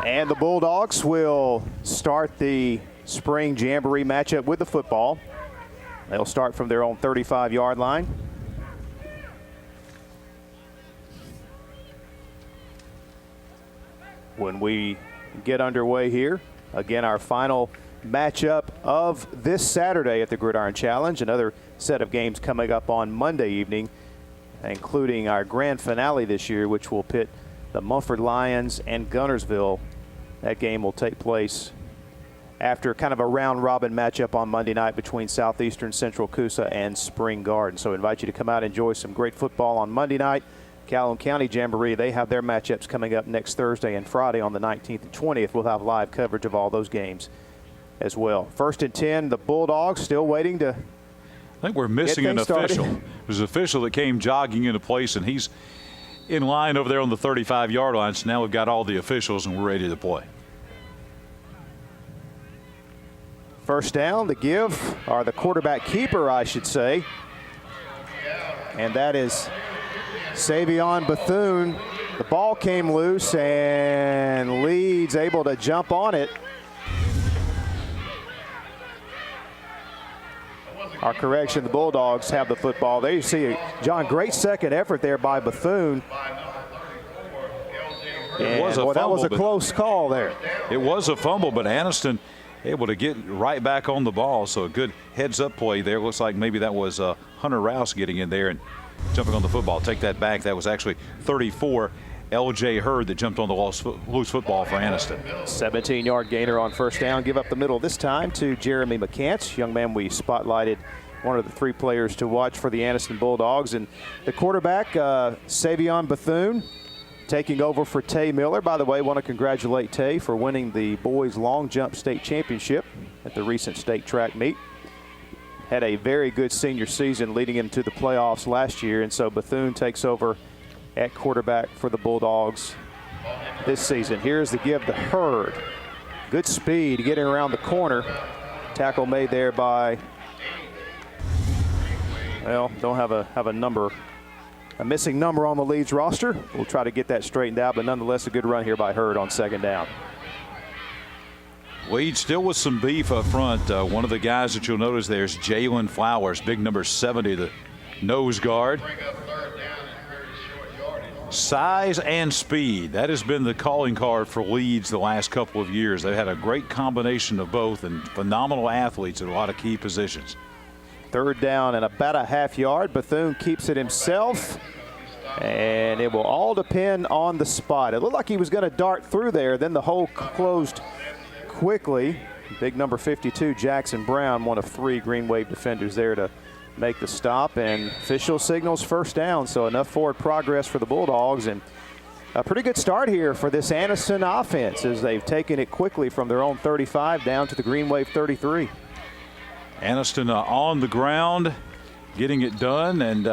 And the Bulldogs will start the spring jamboree matchup with the football. They'll start from their own 35-yard line. When we get underway here, again, our final matchup of this Saturday at the Gridiron Challenge. Another set of games coming up on Monday evening, including our grand finale this year, which will pit the Mumford Lions and Gunnersville. That game will take place after kind of a round-robin matchup on Monday night between Southeastern, Central Coosa, and Spring Garden. So I invite you to come out and enjoy some great football on Monday night. Calhoun County Jamboree, they have their matchups coming up next Thursday and Friday on the 19th and 20th. We'll have live coverage of all those games as well. 1st and 10, the Bulldogs still waiting to I think we're missing an official. There's an official that came jogging into place, and he's in line over there on the 35-yard line. So now we've got all the officials, and we're ready to play. First down, the give, or the quarterback keeper, I should say. And that is Savion Bethune. The ball came loose, and Leeds able to jump on it. Our correction, the Bulldogs have the football. There you see, John, great second effort there by Bethune. It was a fumble, that was a close call there. It was a fumble, but Anniston able to get right back on the ball. So a good heads-up play there. Looks like maybe that was Hunter Rouse getting in there and jumping on the football. Take that back. That was actually 34. L.J. Hurd that jumped on the loose football for Anniston. 17-yard gainer on first down. Give up the middle this time to Jeremy McCants. Young man we spotlighted, one of the 3 players to watch for the Anniston Bulldogs. And the quarterback, Savion Bethune, taking over for Tay Miller. By the way, want to congratulate Tay for winning the boys long jump state championship at the recent state track meet. Had a very good senior season leading him to the playoffs last year, and so Bethune takes over at quarterback for the Bulldogs this season. Here's the give to Hurd. Good speed getting around the corner. Tackle made there by, well, don't have a number, a missing number on the Leeds roster. We'll try to get that straightened out, but nonetheless a good run here by Hurd on second down. Leeds still with some beef up front. One of the guys that you'll notice there is Jalen Flowers, big number 70, the nose guard. Size and speed, that has been the calling card for Leeds the last couple of years. They've had a great combination of both and phenomenal athletes at a lot of key positions. Third down and about a half yard. Bethune keeps it himself, and it will all depend on the spot. It looked like he was going to dart through there, then the hole closed quickly. Big number 52, Jackson Brown, one of 3 Green Wave defenders there to make the stop, and official signals first down, so enough forward progress for the Bulldogs, and a pretty good start here for this Anniston offense as they've taken it quickly from their own 35 down to the Green Wave 33. Anniston on the ground, getting it done, and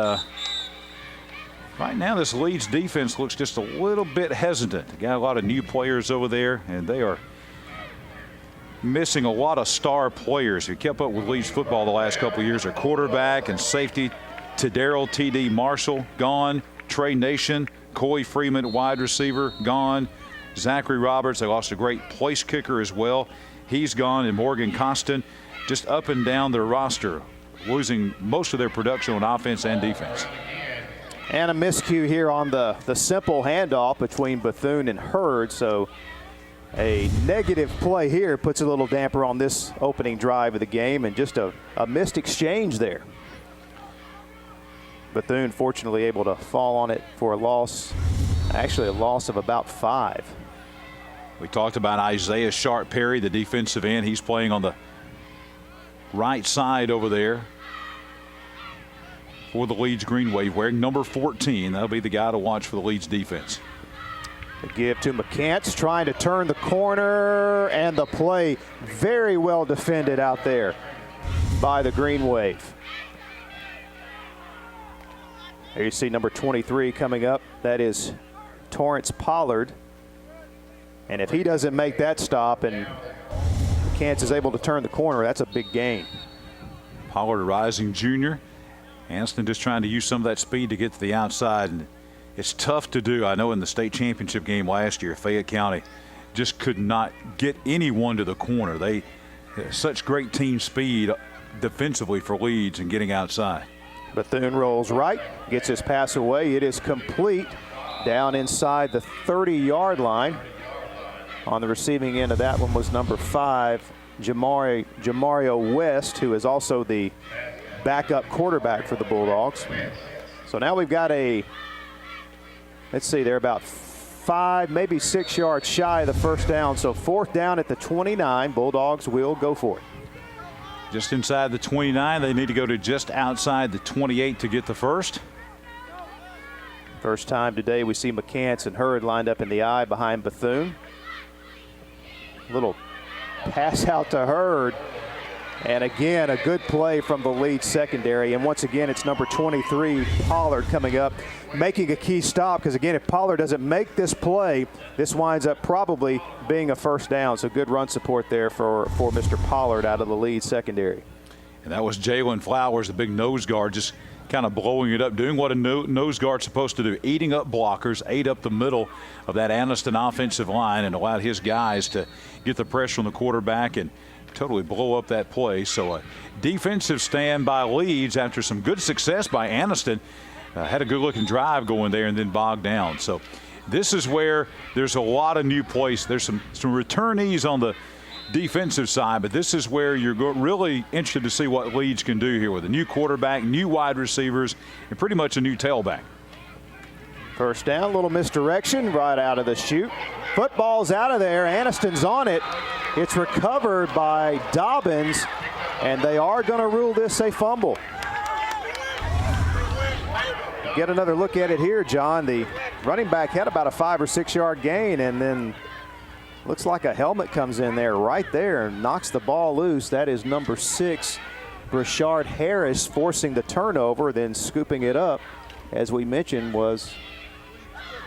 right now this Leeds defense looks just a little bit hesitant. Got a lot of new players over there, and they are missing a lot of star players who kept up with Leeds football the last couple of years. Their quarterback and safety, Tadero T.D. Marshall, gone. Trey Nation, Coy Freeman, wide receiver, gone. Zachary Roberts, they lost a great place kicker as well. He's gone. And Morgan Costin, just up and down their roster, losing most of their production on offense and defense. And a miscue here on the simple handoff between Bethune and Hurd, so a negative play here puts a little damper on this opening drive of the game, and just a missed exchange there. Bethune fortunately able to fall on it for a loss, actually a loss of about 5. We talked about Isaiah Sharp Perry, the defensive end. He's playing on the right side over there for the Leeds Green Wave, wearing number 14. That'll be the guy to watch for the Leeds defense. The give to McCants, trying to turn the corner, and the play very well defended out there by the Green Wave. There you see number 23 coming up. That is Torrance Pollard. And if he doesn't make that stop and McCants is able to turn the corner, that's a big gain. Pollard, a rising junior. Anniston just trying to use some of that speed to get to the outside, and it's tough to do. I know in the state championship game last year, Fayette County just could not get anyone to the corner. They such great team speed defensively for Leeds and getting outside. Bethune rolls right, gets his pass away. It is complete down inside the 30-yard line. On the receiving end of that one was number 5, Jamario West, who is also the backup quarterback for the Bulldogs. So now we've got let's see, they're about 5, maybe 6 yards shy of the first down. So 4th down at the 29. Bulldogs will go for it. Just inside the 29. They need to go to just outside the 28 to get the first. First time today we see McCants and Hurd lined up in the eye behind Bethune. Little pass out to Hurd. And again, a good play from the Leeds secondary. And once again, it's number 23, Pollard, coming up, making a key stop. Because again, if Pollard doesn't make this play, this winds up probably being a first down. So good run support there for Mr. Pollard out of the Leeds secondary. And that was Jalen Flowers, the big nose guard, just kind of blowing it up, doing what a nose guard's supposed to do, eating up blockers, ate up the middle of that Anniston offensive line and allowed his guys to get the pressure on the quarterback and totally blow up that play. So a defensive stand by Leeds after some good success by Anniston. Had a good looking drive going there and then bogged down. So this is where there's a lot of new plays. There's some returnees on the defensive side, but this is where you're really interested to see what Leeds can do here with a new quarterback, new wide receivers, and pretty much a new tailback. First down, a little misdirection right out of the chute. Football's out of there. Anniston's on it. It's recovered by Dobbins, and they are going to rule this a fumble. Get another look at it here, John. The running back had about a 5 or 6 yard gain, and then looks like a helmet comes in there right there and knocks the ball loose. That is number 6, Brashard Harris, forcing the turnover, then scooping it up, as we mentioned, was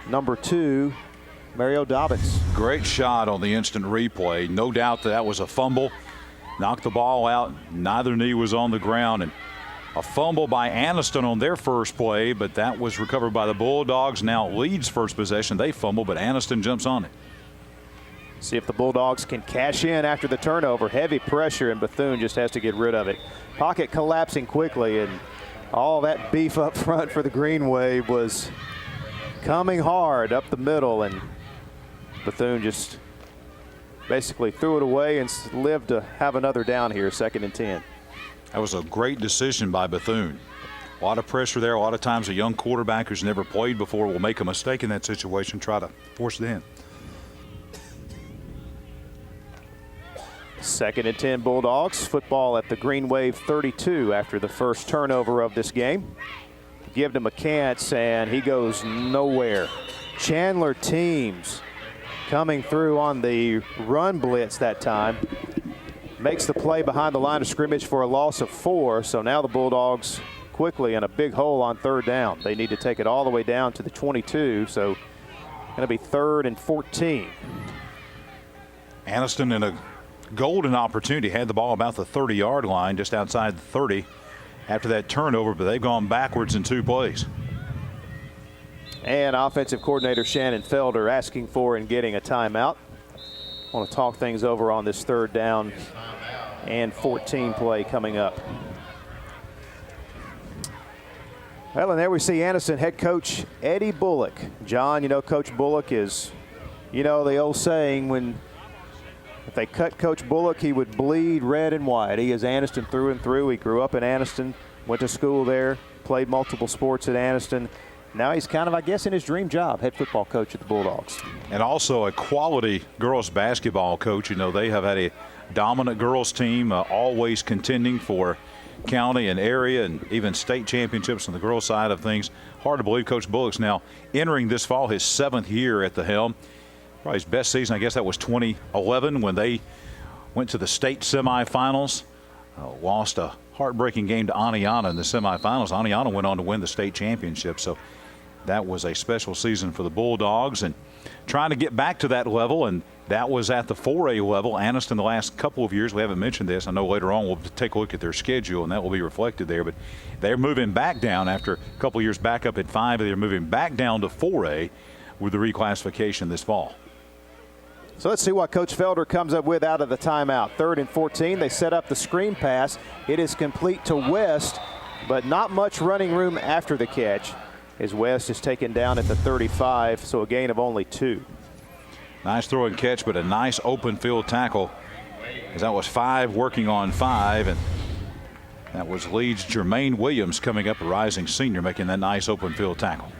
number 2, Mario Dobbins. Great shot on the instant replay. No doubt that was a fumble. Knocked the ball out. Neither knee was on the ground. And a fumble by Anniston on their first play, but that was recovered by the Bulldogs. Now Leeds' first possession. They fumble, but Anniston jumps on it. See if the Bulldogs can cash in after the turnover. Heavy pressure, and Bethune just has to get rid of it. Pocket collapsing quickly, and all that beef up front for the Green Wave was coming hard up the middle, and Bethune just basically threw it away and lived to have another down here, 2nd and 10. That was a great decision by Bethune. A lot of pressure there. A lot of times a young quarterback who's never played before will make a mistake in that situation, try to force it in. 2nd and 10 Bulldogs. Football at the Green Wave 32 after the first turnover of this game. Give to McCants, and he goes nowhere. Chandler Teams coming through on the run blitz that time. Makes the play behind the line of scrimmage for a loss of 4. So now the Bulldogs quickly in a big hole on 3rd down. They need to take it all the way down to the 22. So going to be 3rd and 14. Anniston in a golden opportunity, had the ball about the 30-yard line, just outside the 30 after that turnover, but they've gone backwards in 2 plays. And offensive coordinator Shannon Felder asking for and getting a timeout. I want to talk things over on this 3rd down and 14 play coming up. Well, and there we see Anniston head coach Eddie Bullock. John, you know, Coach Bullock is, you know, the old saying, if they cut Coach Bullock, he would bleed red and white. He is Anniston through and through. He grew up in Anniston, went to school there, played multiple sports at Anniston. Now he's kind of, I guess, in his dream job, head football coach at the Bulldogs. And also a quality girls basketball coach. You know, they have had a dominant girls team, always contending for county and area and even state championships on the girls side of things. Hard to believe Coach Bullock's now entering this fall his 7th year at the helm. Probably his best season, I guess that was 2011 when they went to the state semifinals. Lost a heartbreaking game to Aniana in the semifinals. Aniana went on to win the state championship. So that was a special season for the Bulldogs and trying to get back to that level, and that was at the 4A level. Anniston the last couple of years, we haven't mentioned this. I know later on we'll take a look at their schedule, and that will be reflected there. But they're moving back down after a couple of years back up at 5. They're moving back down to 4A with the reclassification this fall. So let's see what Coach Felder comes up with out of the timeout. 3rd and 14. They set up the screen pass. It is complete to West, but not much running room after the catch, as West is taken down at the 35, so a gain of only 2. Nice throw and catch, but a nice open field tackle, as that was 5 working on 5, and that was Leeds' Jermaine Williams coming up, a rising senior, making that nice open field tackle.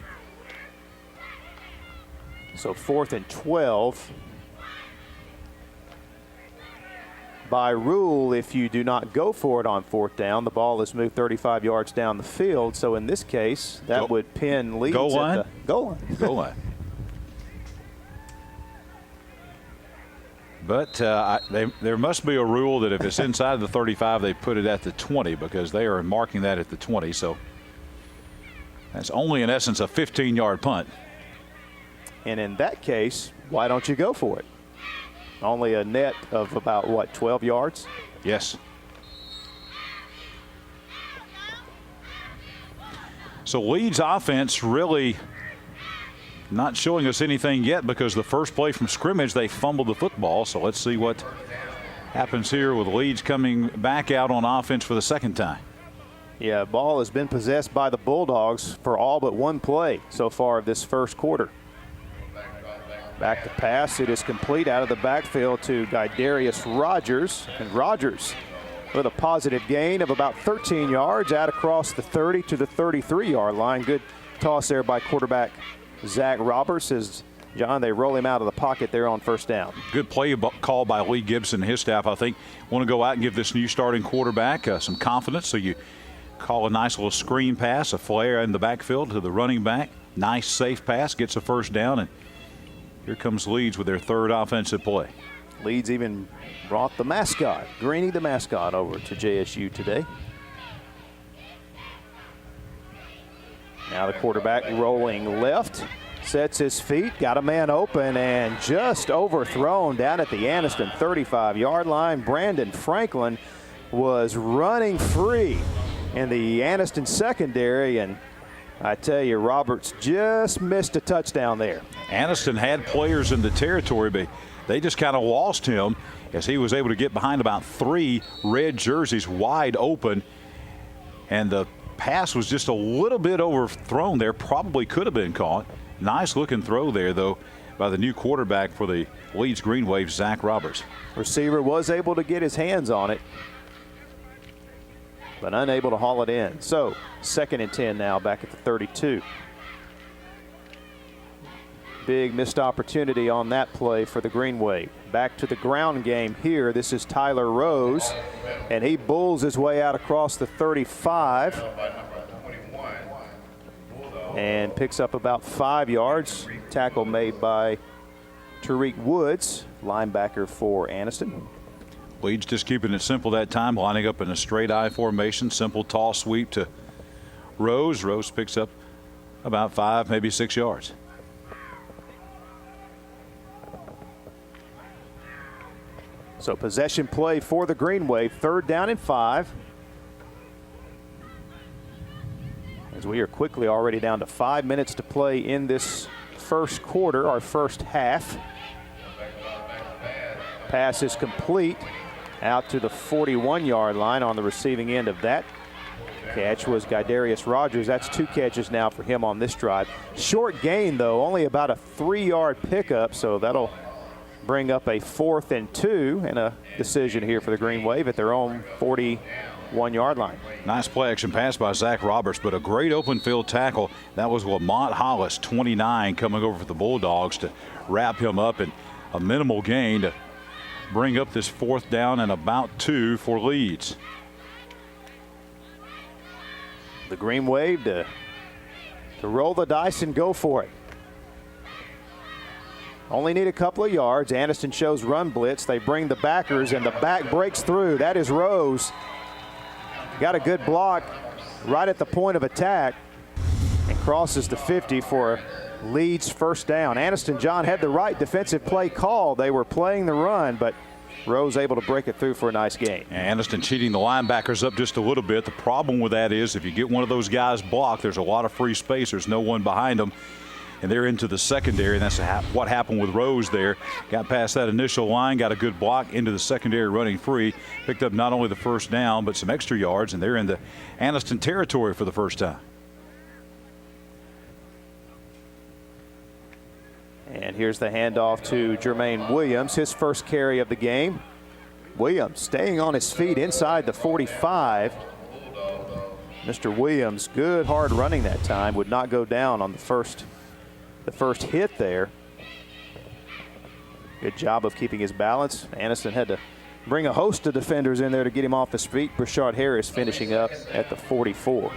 So 4th and 12. By rule, if you do not go for it on 4th down, the ball is moved 35 yards down the field. So in this case, that would pin Leeds goal line? at the goal line. Goal line. But there must be a rule that if it's inside the 35, they put it at the 20, because they are marking that at the 20. So that's only, in essence, a 15-yard punt. And in that case, why don't you go for it? Only a net of about, what, 12 yards? Yes. So Leeds offense really not showing us anything yet, because the first play from scrimmage, they fumbled the football. So let's see what happens here with Leeds coming back out on offense for the second time. Yeah, ball has been possessed by the Bulldogs for all but one play so far of this first quarter. Back to pass. It is complete out of the backfield to Guidarius Rogers. And Rogers with a positive gain of about 13 yards out across the 30 to the 33-yard line. Good toss there by quarterback Zach Roberts. As John, they roll him out of the pocket there on 1st down. Good play call by Lee Gibson and his staff. I think want to go out and give this new starting quarterback some confidence. So you call a nice little screen pass, a flare in the backfield to the running back. Nice safe pass, gets a 1st down, and here comes Leeds with their 3rd offensive play. Leeds even brought the mascot, Greeny the mascot, over to JSU today. Now the quarterback rolling left, sets his feet, got a man open, and just overthrown down at the Anniston 35-yard line. Brandon Franklin was running free in the Anniston secondary, and I tell you, Roberts just missed a touchdown there. Anniston had players in the territory, but they just kind of lost him as he was able to get behind about 3 red jerseys wide open. And the pass was just a little bit overthrown there. Probably could have been caught. Nice looking throw there, though, by the new quarterback for the Leeds Green Waves, Zach Roberts. Receiver was able to get his hands on it, but unable to haul it in. So 2nd and 10 now, back at the 32. Big missed opportunity on that play for the Green Wave. Back to the ground game here. This is Tyler Rose, and he bulls his way out across the 35 and picks up about 5 yards. Tackle made by Tariq Woods, linebacker for Anniston. Leeds just keeping it simple that time, lining up in a straight I formation. Simple toss sweep to Rose. Rose picks up about 5, maybe 6 yards. So possession play for the Green Wave, 3rd down and 5. As we are quickly already down to 5 minutes to play in this first quarter, our first half. Pass is complete out to the 41-yard line. On the receiving end of that catch was Guidarius Rogers. That's 2 catches now for him on this drive. Short gain, though, only about a 3-yard pickup, so that'll bring up a 4th and 2 and a decision here for the Green Wave at their own 41-yard line. Nice play action pass by Zach Roberts, but a great open field tackle. That was Lamont Hollis, 29, coming over for the Bulldogs to wrap him up, and a minimal gain to bring up this 4th down and about 2 for Leeds. The Green Wave to roll the dice and go for it. Only need a couple of yards. Anniston shows run blitz. They bring the backers, and the back breaks through. That is Rose. Got a good block right at the point of attack and crosses the 50 for Leeds' 1st down. Anniston, John, had the right defensive play call. They were playing the run, but Rose able to break it through for a nice gain. Anniston cheating the linebackers up just a little bit. The problem with that is if you get one of those guys blocked, there's a lot of free space. There's no one behind them. and they're into the secondary, and that's what happened with Rose there. Got past that initial line, got a good block into the secondary running free, picked up not only the first down but some extra yards, and they're in the Anniston territory for the first time. And here's the handoff to Jermaine Williams, his first carry of the game. Williams staying on his feet inside the 45. Mr. Williams, good hard running that time, would not go down on the first hit there. Good job of keeping his balance. Anniston had to bring a host of defenders in there to get him off his feet. Brashard Harris finishing up at the 44.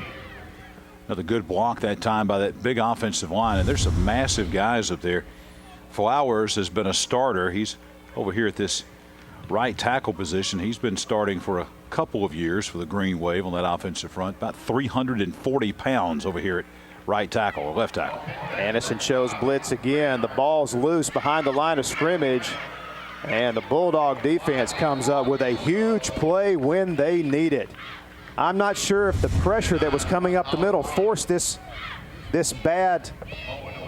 Another good block that time by that big offensive line, and there's some massive guys up there. Flowers has been a starter. He's over here at this right tackle position. He's been starting for a couple of years for the Green Wave on that offensive front. About 340 pounds over here at right tackle or left tackle. Anniston shows blitz again. The ball's loose behind the line of scrimmage, and the Bulldog defense comes up with a huge play when they need it. I'm not sure if the pressure that was coming up the middle forced this bad,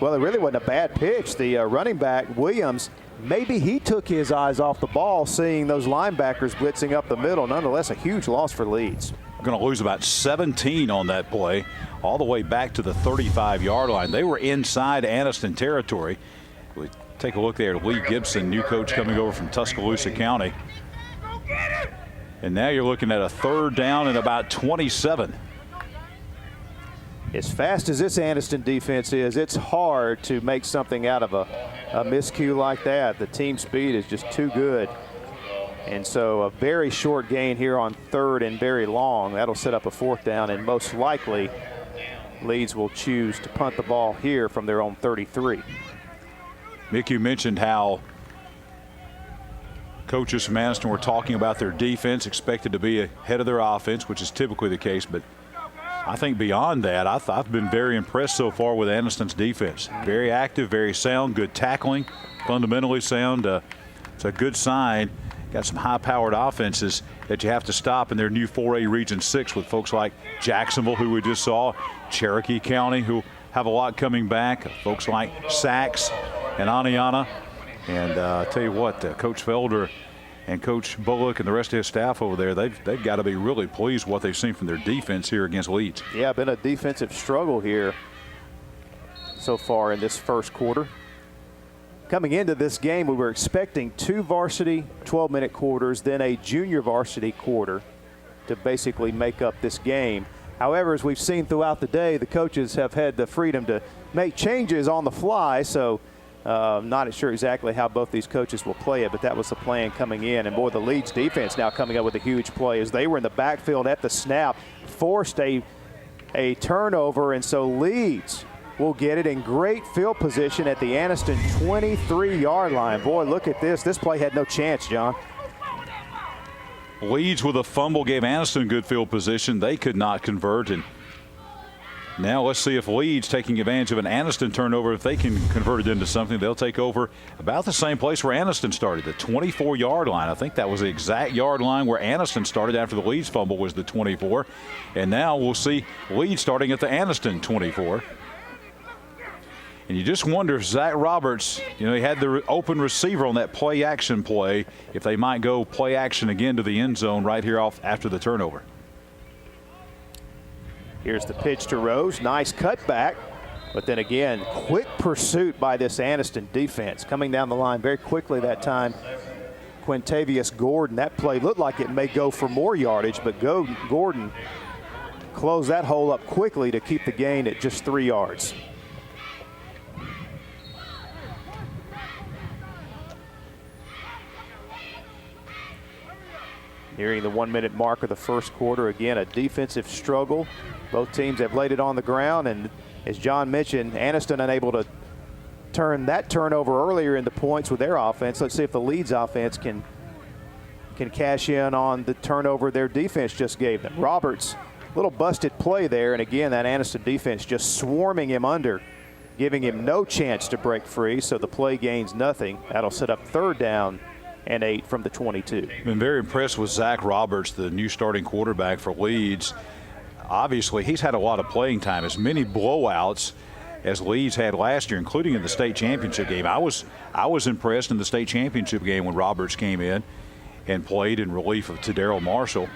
well, it really wasn't a bad pitch. The running back, Williams, maybe he took his eyes off the ball seeing those linebackers blitzing up the middle. Nonetheless, a huge loss for Leeds. Going to lose about 17 on that play, all the way back to the 35-yard line. They were inside Anniston territory. We take a look there at Lee Gibson, new coach coming over from Tuscaloosa County. And now you're looking at a third down and about 27. As fast as this Anniston defense is, it's hard to make something out of a miscue like that. The team speed is just too good. And so a very short gain here on third and very long. That'll set up a fourth down, and most likely Leeds will choose to punt the ball here from their own 33. Mick, you mentioned how coaches from Anniston were talking about their defense, expected to be ahead of their offense, which is typically the case. But I think beyond that, I've been very impressed so far with Anniston's defense. Very active, very sound, good tackling, fundamentally sound. It's a good sign. Got some high-powered offenses that you have to stop in their new 4A Region 6 with folks like Jacksonville, who we just saw, Cherokee County, who have a lot coming back, folks like Sachs and Aniana. And I tell you what, Coach Felder and Coach Bullock and the rest of his staff over there, they've got to be really pleased with what they've seen from their defense here against Leeds. Yeah, been a defensive struggle here so far in this first quarter. Coming into this game, we were expecting 2 varsity 12-minute quarters, then a junior varsity quarter to basically make up this game. However, as we've seen throughout the day, the coaches have had the freedom to make changes on the fly, so not sure exactly how both these coaches will play it, but that was the plan coming in. And boy, the Leeds defense now coming up with a huge play as they were in the backfield at the snap, forced a turnover, and so Leeds will get it in great field position at the Anniston 23-yard line. Boy, look at this. This play had no chance, John. Leeds with a fumble gave Anniston good field position. They could not convert. And now let's see if Leeds, taking advantage of an Anniston turnover, if they can convert it into something, they'll take over about the same place where Anniston started, the 24-yard line. I think that was the exact yard line where Anniston started after the Leeds fumble was the 24. And now we'll see Leeds starting at the Anniston 24. And you just wonder if Zach Roberts, he had the open receiver on that play action play, if they might go play action again to the end zone right here off after the turnover. Here's the pitch to Rose. Nice cutback. But then again, quick pursuit by this Anniston defense. Coming down the line very quickly that time. Quintavious Gordon, that play looked like it may go for more yardage, but Gordon closed that hole up quickly to keep the gain at just 3 yards. Nearing the 1-minute mark of the first quarter. Again, a defensive struggle. Both teams have laid it on the ground, and as John mentioned, Anniston unable to turn that turnover earlier into points with their offense. Let's see if the Leeds offense can cash in on the turnover their defense just gave them. Roberts, little busted play there, and again, that Anniston defense just swarming him under, giving him no chance to break free, so the play gains nothing. That'll set up third down and 8 from the 22. Been very impressed with Zach Roberts, the new starting quarterback for Leeds. Obviously, he's had a lot of playing time, as many blowouts as Leeds had last year, including in the state championship game. I was impressed in the state championship game when Roberts came in and played in relief of Daryl Marshall.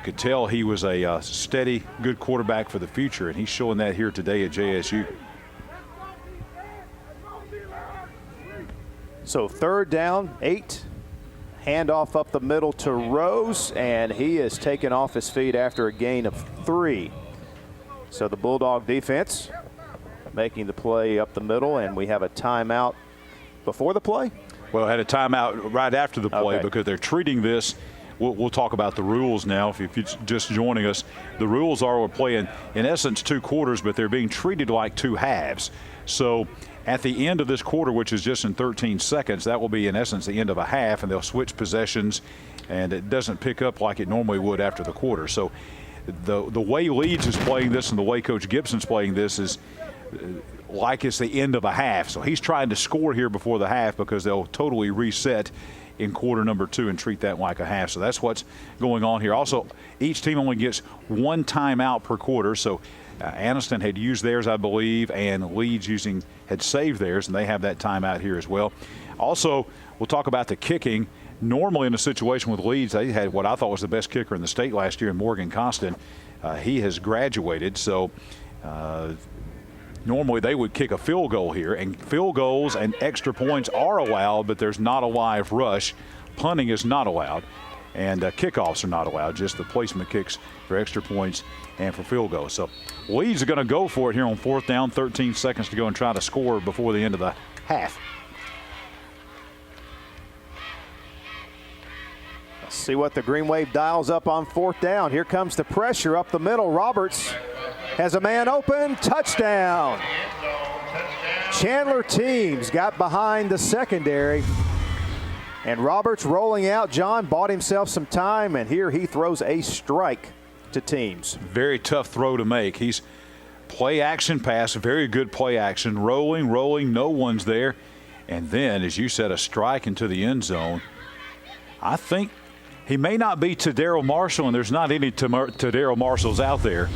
Could tell he was a steady, good quarterback for the future, and he's showing that here today at JSU. So 3rd down, 8. Handoff up the middle to Rose, and he is taken off his feet after a gain of 3. So the Bulldog defense making the play up the middle, and we have a timeout before the play? Well, I had a timeout right after the play, okay, because they're treating this. We'll talk about the rules now if you're just joining us. The rules are we're playing, in essence, 2 quarters, but they're being treated like 2 halves. So at the end of this quarter, which is just in 13 seconds, that will be, in essence, the end of a half, and they'll switch possessions, and it doesn't pick up like it normally would after the quarter. So the way Leeds is playing this and the way Coach Gibson's playing this is like it's the end of a half. So he's trying to score here before the half because they'll totally reset in quarter number 2 and treat that like a half. So that's what's going on here. Also, each team only gets 1 timeout per quarter. So Anniston had used theirs, I believe, and Leeds had saved theirs, and they have that timeout here as well. Also, we'll talk about the kicking. Normally in a situation with Leeds, they had what I thought was the best kicker in the state last year in Morgan Constant. He has graduated, so normally they would kick a field goal here, and field goals and extra points are allowed, but there's not a live rush. Punting is not allowed, and kickoffs are not allowed, just the placement kicks for extra points and for field goals. So Leeds are going to go for it here on 4th down, 13 seconds to go and try to score before the end of the half. Let's see what the Green Wave dials up on 4th down. Here comes the pressure up the middle. Roberts has a man open. Touchdown. Chandler Teams got behind the secondary. And Roberts rolling out. John bought himself some time, and here he throws a strike to Teams. Very tough throw to make. He's play action pass, very good play action. Rolling, no one's there. And then, as you said, a strike into the end zone. I think he may not be Daryl Marshall, and there's not any Daryl Marshalls out there.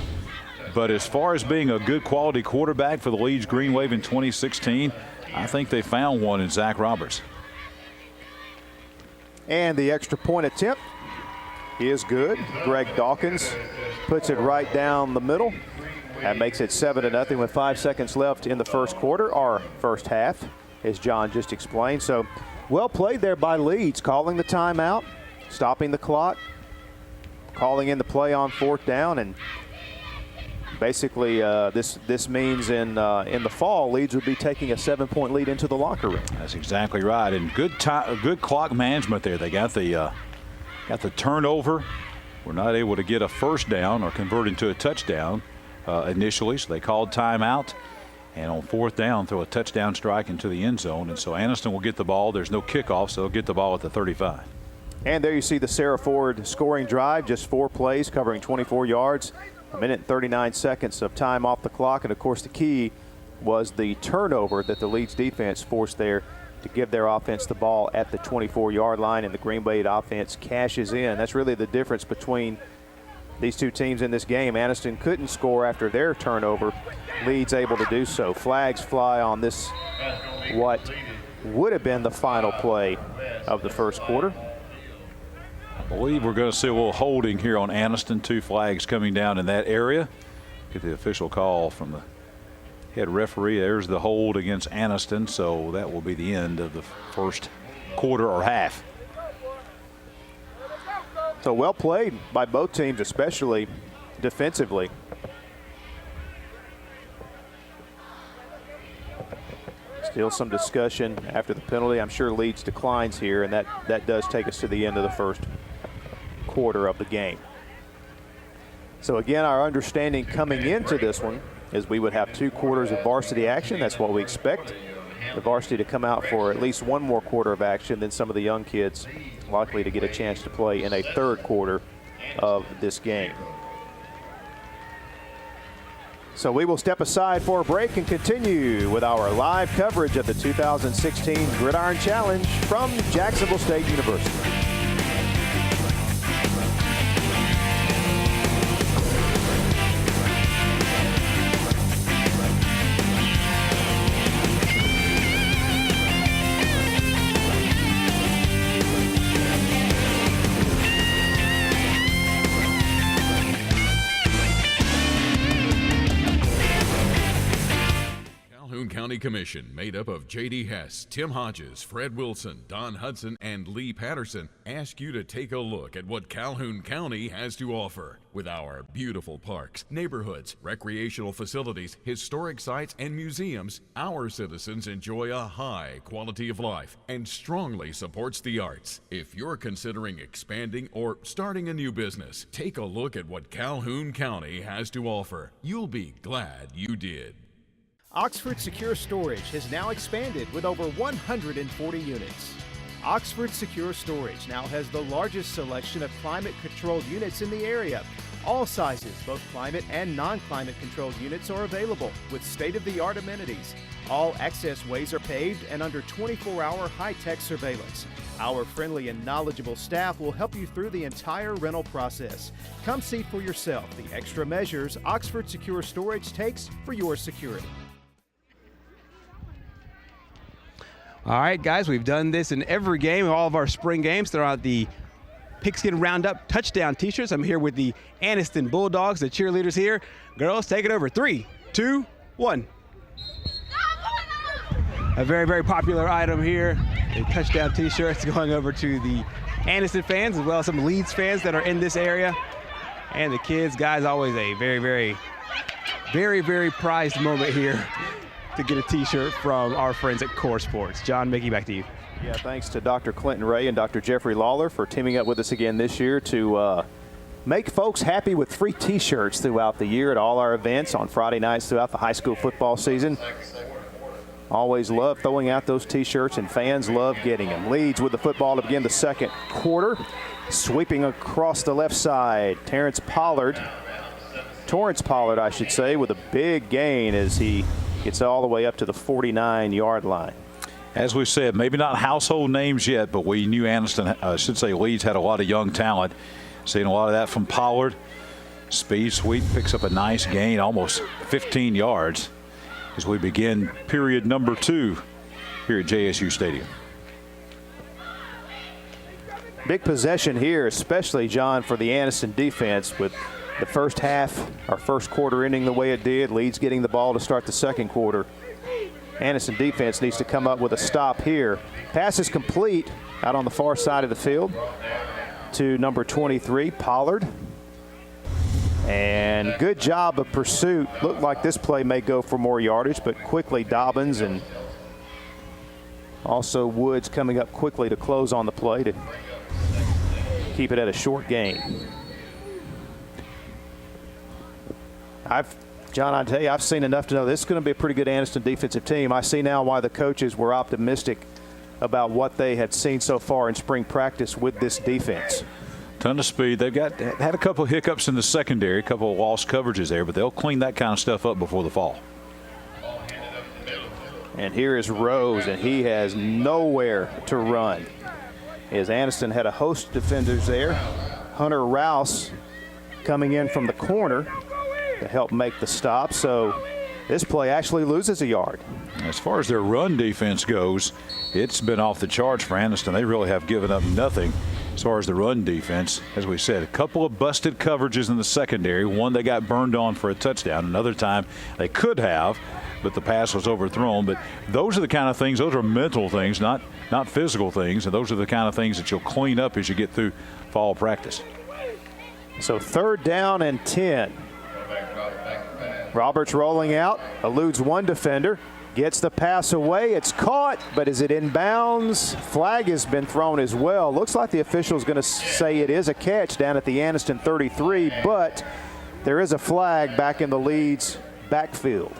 But as far as being a good quality quarterback for the Leeds Green Wave in 2016, I think they found one in Zach Roberts. And the extra point attempt is good. Greg Dawkins puts it right down the middle. That makes it 7-0 with 5 seconds left in the first quarter, or first half, as John just explained. So well played there by Leeds, calling the timeout, stopping the clock, calling in the play on 4th down, and basically this means in the fall, Leeds would be taking a 7-point lead into the locker room. That's exactly right, and good clock management there. They got the turnover. We're not able to get a first down or convert into a touchdown initially, so they called timeout. And on 4th down, throw a touchdown strike into the end zone. And so Anniston will get the ball. There's no kickoff, so they'll get the ball at the 35. And there you see the Sarah Ford scoring drive, just 4 plays covering 24 yards, 1 minute and 39 seconds of time off the clock. And, of course, the key was the turnover that the Leeds defense forced there to give their offense the ball at the 24-yard line, and the Green Bay offense cashes in. That's really the difference between these two teams in this game. Anniston couldn't score after their turnover. Leeds able to do so. Flags fly on this, what would have been the final play of the first quarter. I believe we're going to see a little holding here on Anniston. 2 flags coming down in that area. Get the official call from the head referee. There's the hold against Anniston, so that will be the end of the first quarter or half. So well played by both teams, especially defensively. Still some discussion after the penalty. I'm sure Leeds declines here, and that does take us to the end of the first quarter of the game. So again, our understanding coming into this one is we would have 2 quarters of varsity action. That's what we expect. The varsity to come out for at least 1 more quarter of action, then some of the young kids likely to get a chance to play in a 3rd quarter of this game. So we will step aside for a break and continue with our live coverage of the 2016 Gridiron Challenge from Jacksonville State University. Commission, made up of J.D. Hess, Tim Hodges, Fred Wilson, Don Hudson, and Lee Patterson, ask you to take a look at what Calhoun County has to offer. With our beautiful parks, neighborhoods, recreational facilities, historic sites, and museums, our citizens enjoy a high quality of life and strongly supports the arts. If you're considering expanding or starting a new business, take a look at what Calhoun County has to offer. You'll be glad you did. Oxford Secure Storage has now expanded with over 140 units. Oxford Secure Storage now has the largest selection of climate-controlled units in the area. All sizes, both climate and non-climate controlled units, are available with state-of-the-art amenities. All access ways are paved and under 24-hour high-tech surveillance. Our friendly and knowledgeable staff will help you through the entire rental process. Come see for yourself the extra measures Oxford Secure Storage takes for your security. All right, guys, we've done this in every game, all of our spring games. They're on the Pigskin Roundup touchdown t-shirts. I'm here with the Anniston Bulldogs, the cheerleaders here. Girls, take it over. 3, 2, 1. A very, very popular item here, the touchdown t-shirts going over to the Anniston fans as well as some Leeds fans that are in this area. And the kids, guys, always a very, very, very, very prized moment here to get a t-shirt from our friends at Core Sports. John, Mickey, back to you. Yeah, thanks to Dr. Clinton Ray and Dr. Jeffrey Lawler for teaming up with us again this year to make folks happy with free t-shirts throughout the year at all our events on Friday nights throughout the high school football season. Always love throwing out those t-shirts, and fans love getting them. Leeds with the football to begin the second quarter. Sweeping across the left side, Torrance Pollard, I should say, with a big gain as he gets all the way up to the 49-yard line. As we said, maybe not household names yet, but we knew Anniston, Leeds had a lot of young talent. Seeing a lot of that from Pollard. Speed sweep, picks up a nice gain, almost 15 yards, as we begin period number 2 here at JSU Stadium. Big possession here, especially, John, for the Anniston defense, with the first half, our first quarter ending the way it did. Leeds getting the ball to start the second quarter. Anniston defense needs to come up with a stop here. Pass is complete out on the far side of the field to number 23, Pollard. And good job of pursuit. Looked like this play may go for more yardage, but quickly Dobbins and also Woods coming up quickly to close on the play to keep it at a short gain. John, I tell you, I've seen enough to know this is going to be a pretty good Anniston defensive team. I see now why the coaches were optimistic about what they had seen so far in spring practice with this defense. Ton of speed. They've had a couple of hiccups in the secondary, a couple of lost coverages there, but they'll clean that kind of stuff up before the fall. And here is Rose, and he has nowhere to run. As Anniston had a host of defenders there. Hunter Rouse coming in from the corner to help make the stop. So this play actually loses a yard. As far as their run defense goes, it's been off the charts for Anniston. They really have given up nothing as far as the run defense. As we said, a couple of busted coverages in the secondary. One they got burned on for a touchdown. Another time they could have, but the pass was overthrown. But those are the kind of things, those are mental things, not physical things. And those are the kind of things that you'll clean up as you get through fall practice. So 3rd down and 10. Roberts rolling out, eludes one defender, gets the pass away. It's caught, but is it in bounds? Flag has been thrown as well. Looks like the official is going to say it is a catch down at the Anniston 33, but there is a flag back in the Leeds backfield.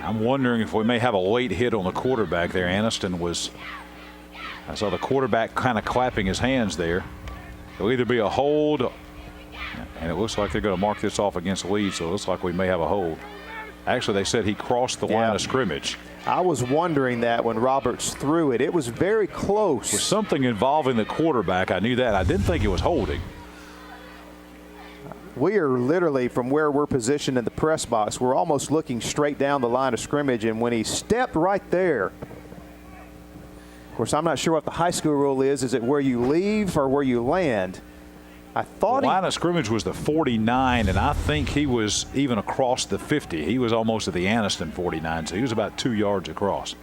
I'm wondering if we may have a late hit on the quarterback there. I saw the quarterback kind of clapping his hands there. It'll either be a hold, and it looks like they're going to mark this off against Leeds, so it looks like we may have a hold. Actually, they said he crossed the line of scrimmage. I was wondering that when Roberts threw it. It was very close. With something involving the quarterback, I knew that. I didn't think it was holding. We are literally, from where we're positioned in the press box, we're almost looking straight down the line of scrimmage, and when he stepped right there, of course, I'm not sure what the high school rule is. Is it where you leave or where you land? I thought the line of scrimmage was the 49, and I think he was even across the 50. He was almost at the Anniston 49, so he was about 2 yards across.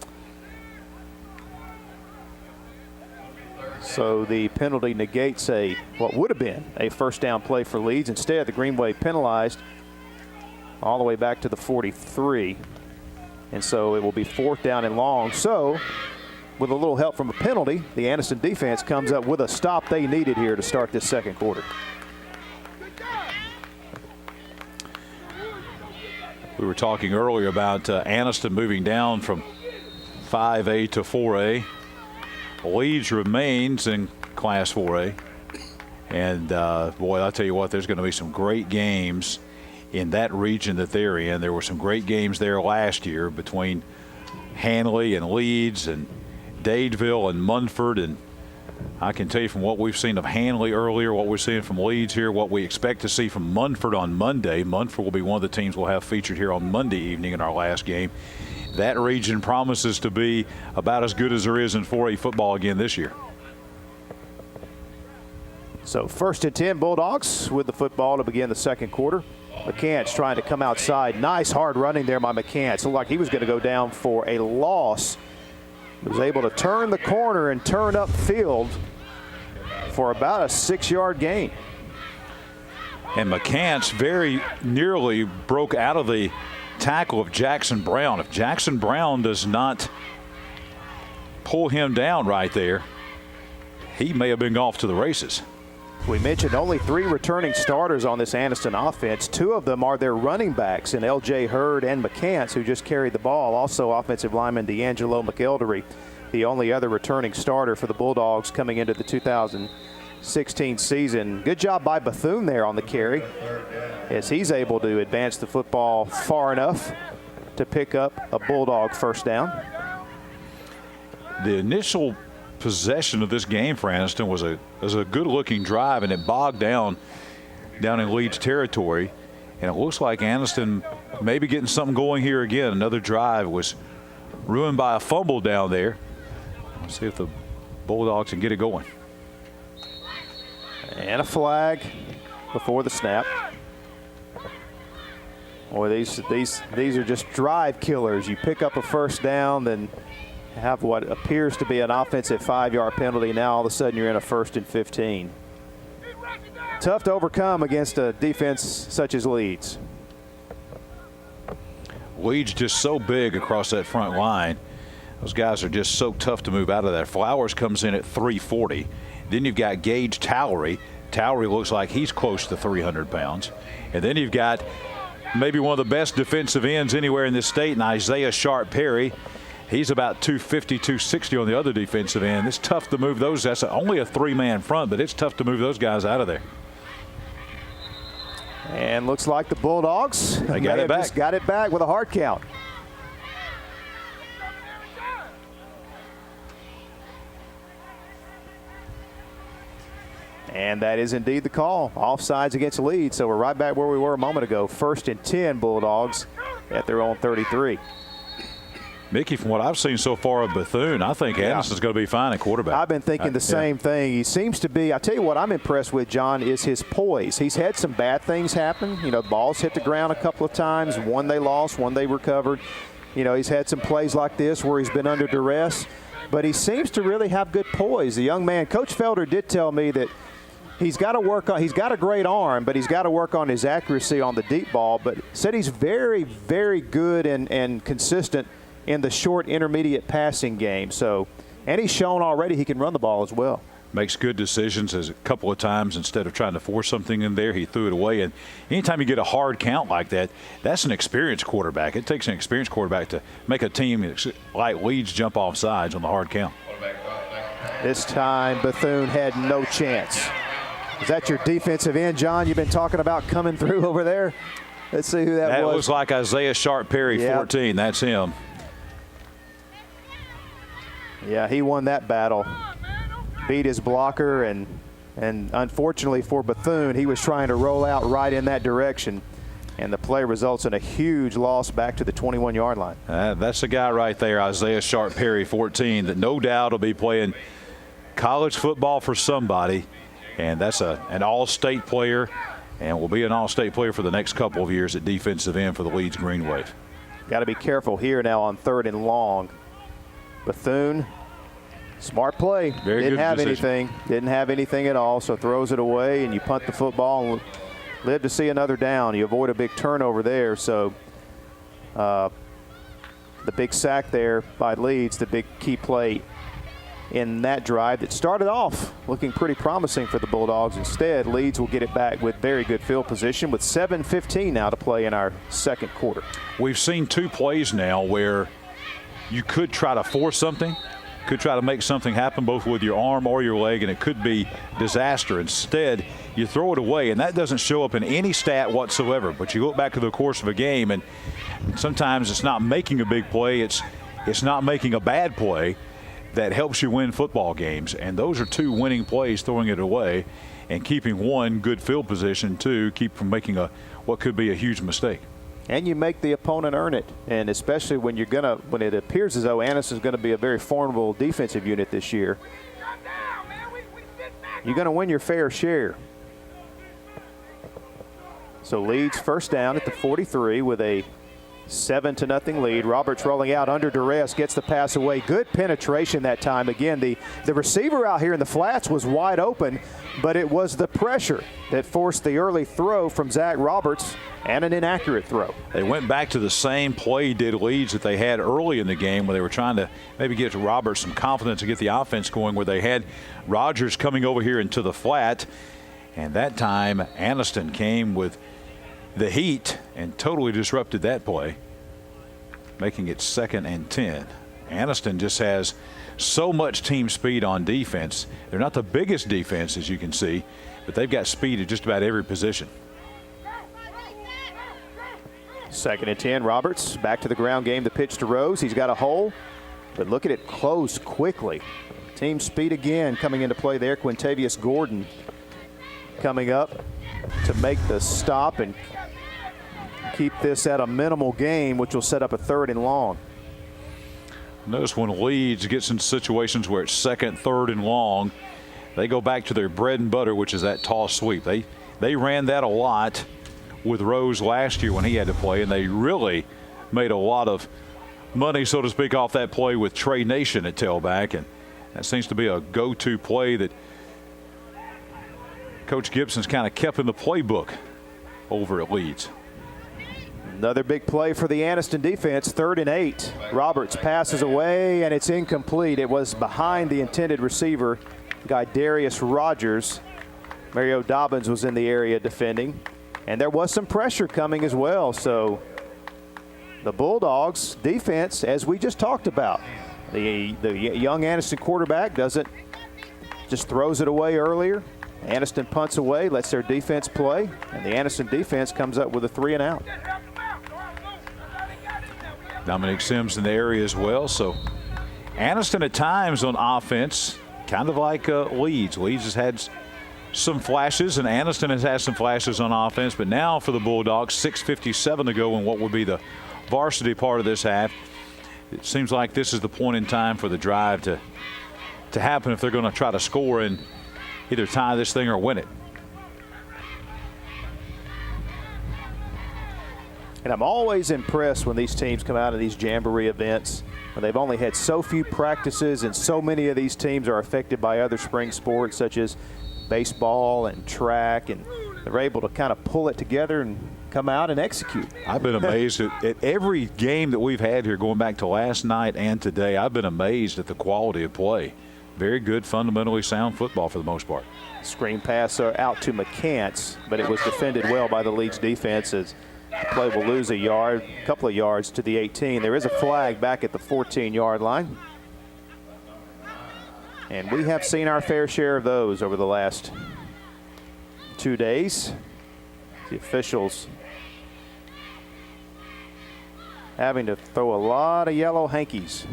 So the penalty negates what would have been a first down play for Leeds. Instead, the Green Wave penalized all the way back to the 43. And so it will be 4th down and long. So with a little help from a penalty, the Anniston defense comes up with a stop they needed here to start this second quarter. We were talking earlier about Anniston moving down from 5A to 4A. Leeds remains in Class 4A. And, boy, I'll tell you what, there's going to be some great games in that region that they're in. There were some great games there last year between Hanley and Leeds and Dadeville and Munford. And I can tell you from what we've seen of Hanley earlier, what we're seeing from Leeds here, what we expect to see from Munford on Monday. Munford will be one of the teams we'll have featured here on Monday evening in our last game. That region promises to be about as good as there is in 4A football again this year. So 1st and 10 Bulldogs with the football to begin the second quarter. McCants trying to come outside. Nice hard running there by McCants. Looked like he was going to go down for a loss. He was able to turn the corner and turn upfield for about a 6-yard gain. And McCants very nearly broke out of the tackle of Jackson Brown. If Jackson Brown does not pull him down right there, he may have been off to the races. We mentioned only 3 returning starters on this Anniston offense. 2 of them are their running backs in L.J. Hurd and McCants, who just carried the ball. Also offensive lineman D'Angelo McElderry, the only other returning starter for the Bulldogs coming into the 2016 season. Good job by Bethune there on the carry, as he's able to advance the football far enough to pick up a Bulldog first down. The initial possession of this game for Anniston was a good-looking drive, and it bogged down in Leeds territory. And it looks like Anniston maybe getting something going here again. Another drive was ruined by a fumble down there. Let's see if the Bulldogs can get it going. And a flag before the snap. Boy, these are just drive killers. You pick up a first down, then have what appears to be an offensive 5-yard penalty. Now all of a sudden you're in a 1st and 15. Tough to overcome against a defense such as Leeds. Leeds just so big across that front line. Those guys are just so tough to move out of there. Flowers comes in at 340. Then you've got Gage Towery. Towery looks like he's close to 300 pounds. And then you've got maybe one of the best defensive ends anywhere in this state, and Isaiah Sharp Perry. He's about 250, 260 on the other defensive end. It's tough to move those. That's only a 3-man front, but it's tough to move those guys out of there. And looks like the Bulldogs They got it back. just got it back with a hard count. And that is indeed the call. Offsides against Leeds. So we're right back where we were a moment ago. 1st and 10 Bulldogs at their own 33. Mickey, from what I've seen so far of Bethune, I think Anniston's going to be fine at quarterback. I've been thinking the same thing. He seems to be, I tell you what I'm impressed with, John, is his poise. He's had some bad things happen. You know, balls hit the ground a couple of times. One they lost, one they recovered. You know, he's had some plays like this where he's been under duress. But he seems to really have good poise. The young man, Coach Felder did tell me that he's got to work on, he's got a great arm, but he's got to work on his accuracy on the deep ball. But said he's very, very good and consistent in the short intermediate passing game. So, and he's shown already he can run the ball as well. Makes good decisions. As a couple of times, instead of trying to force something in there, he threw it away. And anytime you get a hard count like that, that's an experienced quarterback. It takes an experienced quarterback to make a team like Leeds jump off sides on the hard count. This time Bethune had no chance. Is that your defensive end, John, you've been talking about coming through over there? Let's see who that was. That looks like Isaiah Sharp Perry, 14. That's him. Yeah, he won that battle. Beat his blocker, and unfortunately for Bethune, he was trying to roll out right in that direction. And the play results in a huge loss back to the 21-yard line. That's the guy right there, Isaiah Sharp Perry, 14, that no doubt will be playing college football for somebody. And that's an all-state player and will be an all-state player for the next couple of years at defensive end for the Leeds Green Wave. Got to be careful here now on 3rd and long. Bethune, smart play. Didn't have anything. Didn't have anything at all, so throws it away, and you punt the football and live to see another down. You avoid a big turnover there, so the big sack there by Leeds, the big key play in that drive that started off looking pretty promising for the Bulldogs. Instead, Leeds will get it back with very good field position with 7:15 now to play in our second quarter. We've seen 2 plays now where you could try to force something, could try to make something happen both with your arm or your leg, and it could be disaster. Instead, you throw it away, and that doesn't show up in any stat whatsoever. But you look back to the course of a game, and sometimes it's not making a big play, it's not making a bad play that helps you win football games. And those are 2 winning plays, throwing it away and keeping 1 good field position, 2 keep from making what could be a huge mistake. And you make the opponent earn it, and especially when when it appears as though Anniston is going to be a very formidable defensive unit this year, you're going to win your fair share. So Leeds first down at the 43 with a 7-0 lead. Roberts rolling out under duress, gets the pass away. Good penetration that time. Again, the receiver out here in the flats was wide open, but it was the pressure that forced the early throw from Zach Roberts and an inaccurate throw. They went back to the same play did Leeds that they had early in the game where they were trying to maybe get to Roberts some confidence to get the offense going, where they had Rogers coming over here into the flat. And that time, Anniston came with the heat and totally disrupted that play, making it 2nd and 10. Anniston just has so much team speed on defense. They're not the biggest defense, as you can see, but they've got speed at just about every position. 2nd and 10. Roberts back to the ground game. The pitch to Rose. He's got a hole, but look at it close quickly. Team speed again coming into play there. Quintavious Gordon coming up to make the stop and keep this at a minimal gain, which will set up a 3rd and long. Notice when Leeds gets in situations where it's 2nd, 3rd and long, they go back to their bread and butter, which is that toss sweep. They ran that a lot with Rose last year when he had to play, and they really made a lot of money, so to speak, off that play with Trey Nation at tailback, and that seems to be a go-to play that Coach Gibson's kind of kept in the playbook over at Leeds. Another big play for the Anniston defense, 3rd and 8. Roberts passes away, and it's incomplete. It was behind the intended receiver, guy Darius Rogers. Mario Dobbins was in the area defending, and there was some pressure coming as well. So the Bulldogs defense, as we just talked about, the young Anniston quarterback just throws it away earlier. Anniston punts away, lets their defense play, and the Anniston defense comes up with a 3 and out. Dominic Sims in the area as well. So Anniston at times on offense, kind of like Leeds. Leeds has had some flashes, and Anniston has had some flashes on offense. But now for the Bulldogs, 6:57 to go in what would be the varsity part of this half. It seems like this is the point in time for the drive to happen if they're going to try to score and either tie this thing or win it. And I'm always impressed when these teams come out of these jamboree events, when they've only had so few practices and so many of these teams are affected by other spring sports such as baseball and track, and they're able to kind of pull it together and come out and execute. I've been amazed at every game that we've had here going back to last night and today. I've been amazed at the quality of play. Very good, fundamentally sound football for the most part. Screen pass out to McCants, but it was defended well by the Leeds defense as the play will lose a couple of yards to the 18. There is a flag back at the 14-yard line. And we have seen our fair share of those over the last 2 days. The officials having to throw a lot of yellow hankies.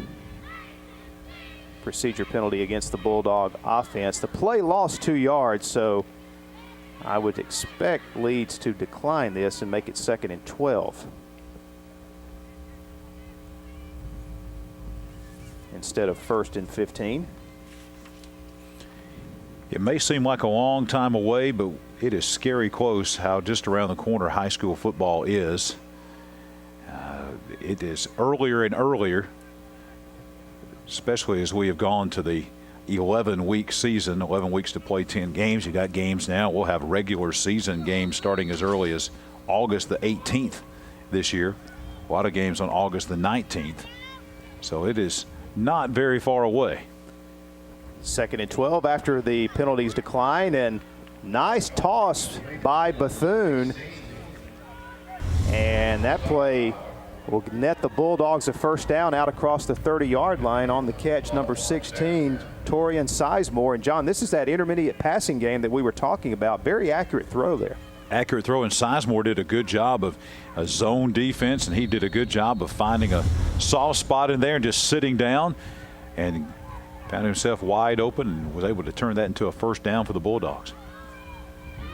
Procedure penalty against the Bulldog offense. The play lost 2 yards, so I would expect Leeds to decline this and make it 2nd and 12 instead of 1st and 15. It may seem like a long time away, but it is scary close how just around the corner high school football is. It is earlier and earlier, especially as we have gone to the 11-week season, 11 weeks to play 10 games. You got games now. We'll have regular season games starting as early as August the 18th this year. A lot of games on August the 19th. So it is not very far away. 2nd and 12 after the penalties decline, and nice toss by Bethune. And that play will net the Bulldogs a first down out across the 30-yard line. On the catch, number 16, Torian Sizemore. And John, this is that intermediate passing game that we were talking about. Very accurate throw there. Accurate throw, and Sizemore did a good job of a zone defense, and he did a good job of finding a soft spot in there and just sitting down and found himself wide open and was able to turn that into a first down for the Bulldogs.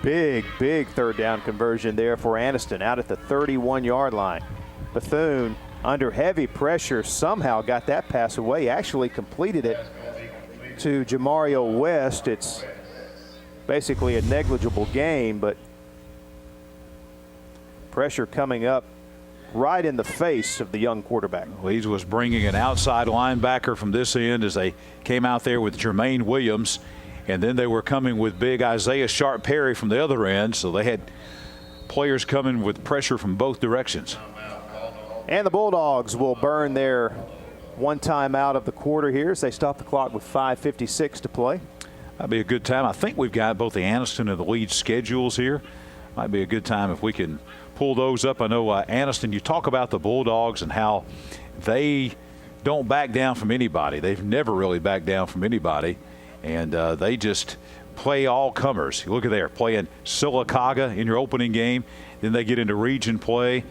Big third down conversion there for Anniston out at the 31-yard line. Bethune, under heavy pressure, somehow got that pass away, actually completed it to Jamario West. It's basically a negligible gain, but pressure coming up right in the face of the young quarterback. Leeds was bringing an outside linebacker from this end as they came out there with Jermaine Williams, and then they were coming with big Isaiah Sharp Perry from the other end, so they had players coming with pressure from both directions. And the Bulldogs will burn their one time out of the quarter here as they stop the clock with 5:56 to play. That'd be a good time. I think we've got both the Anniston and the Leeds schedules here. Might be a good time if we can pull those up. I know Anniston, you talk about the Bulldogs and how they don't back down from anybody. They've never really backed down from anybody, and they just play all comers. You look at there, playing Sylacauga in your opening game. Then they get into region play.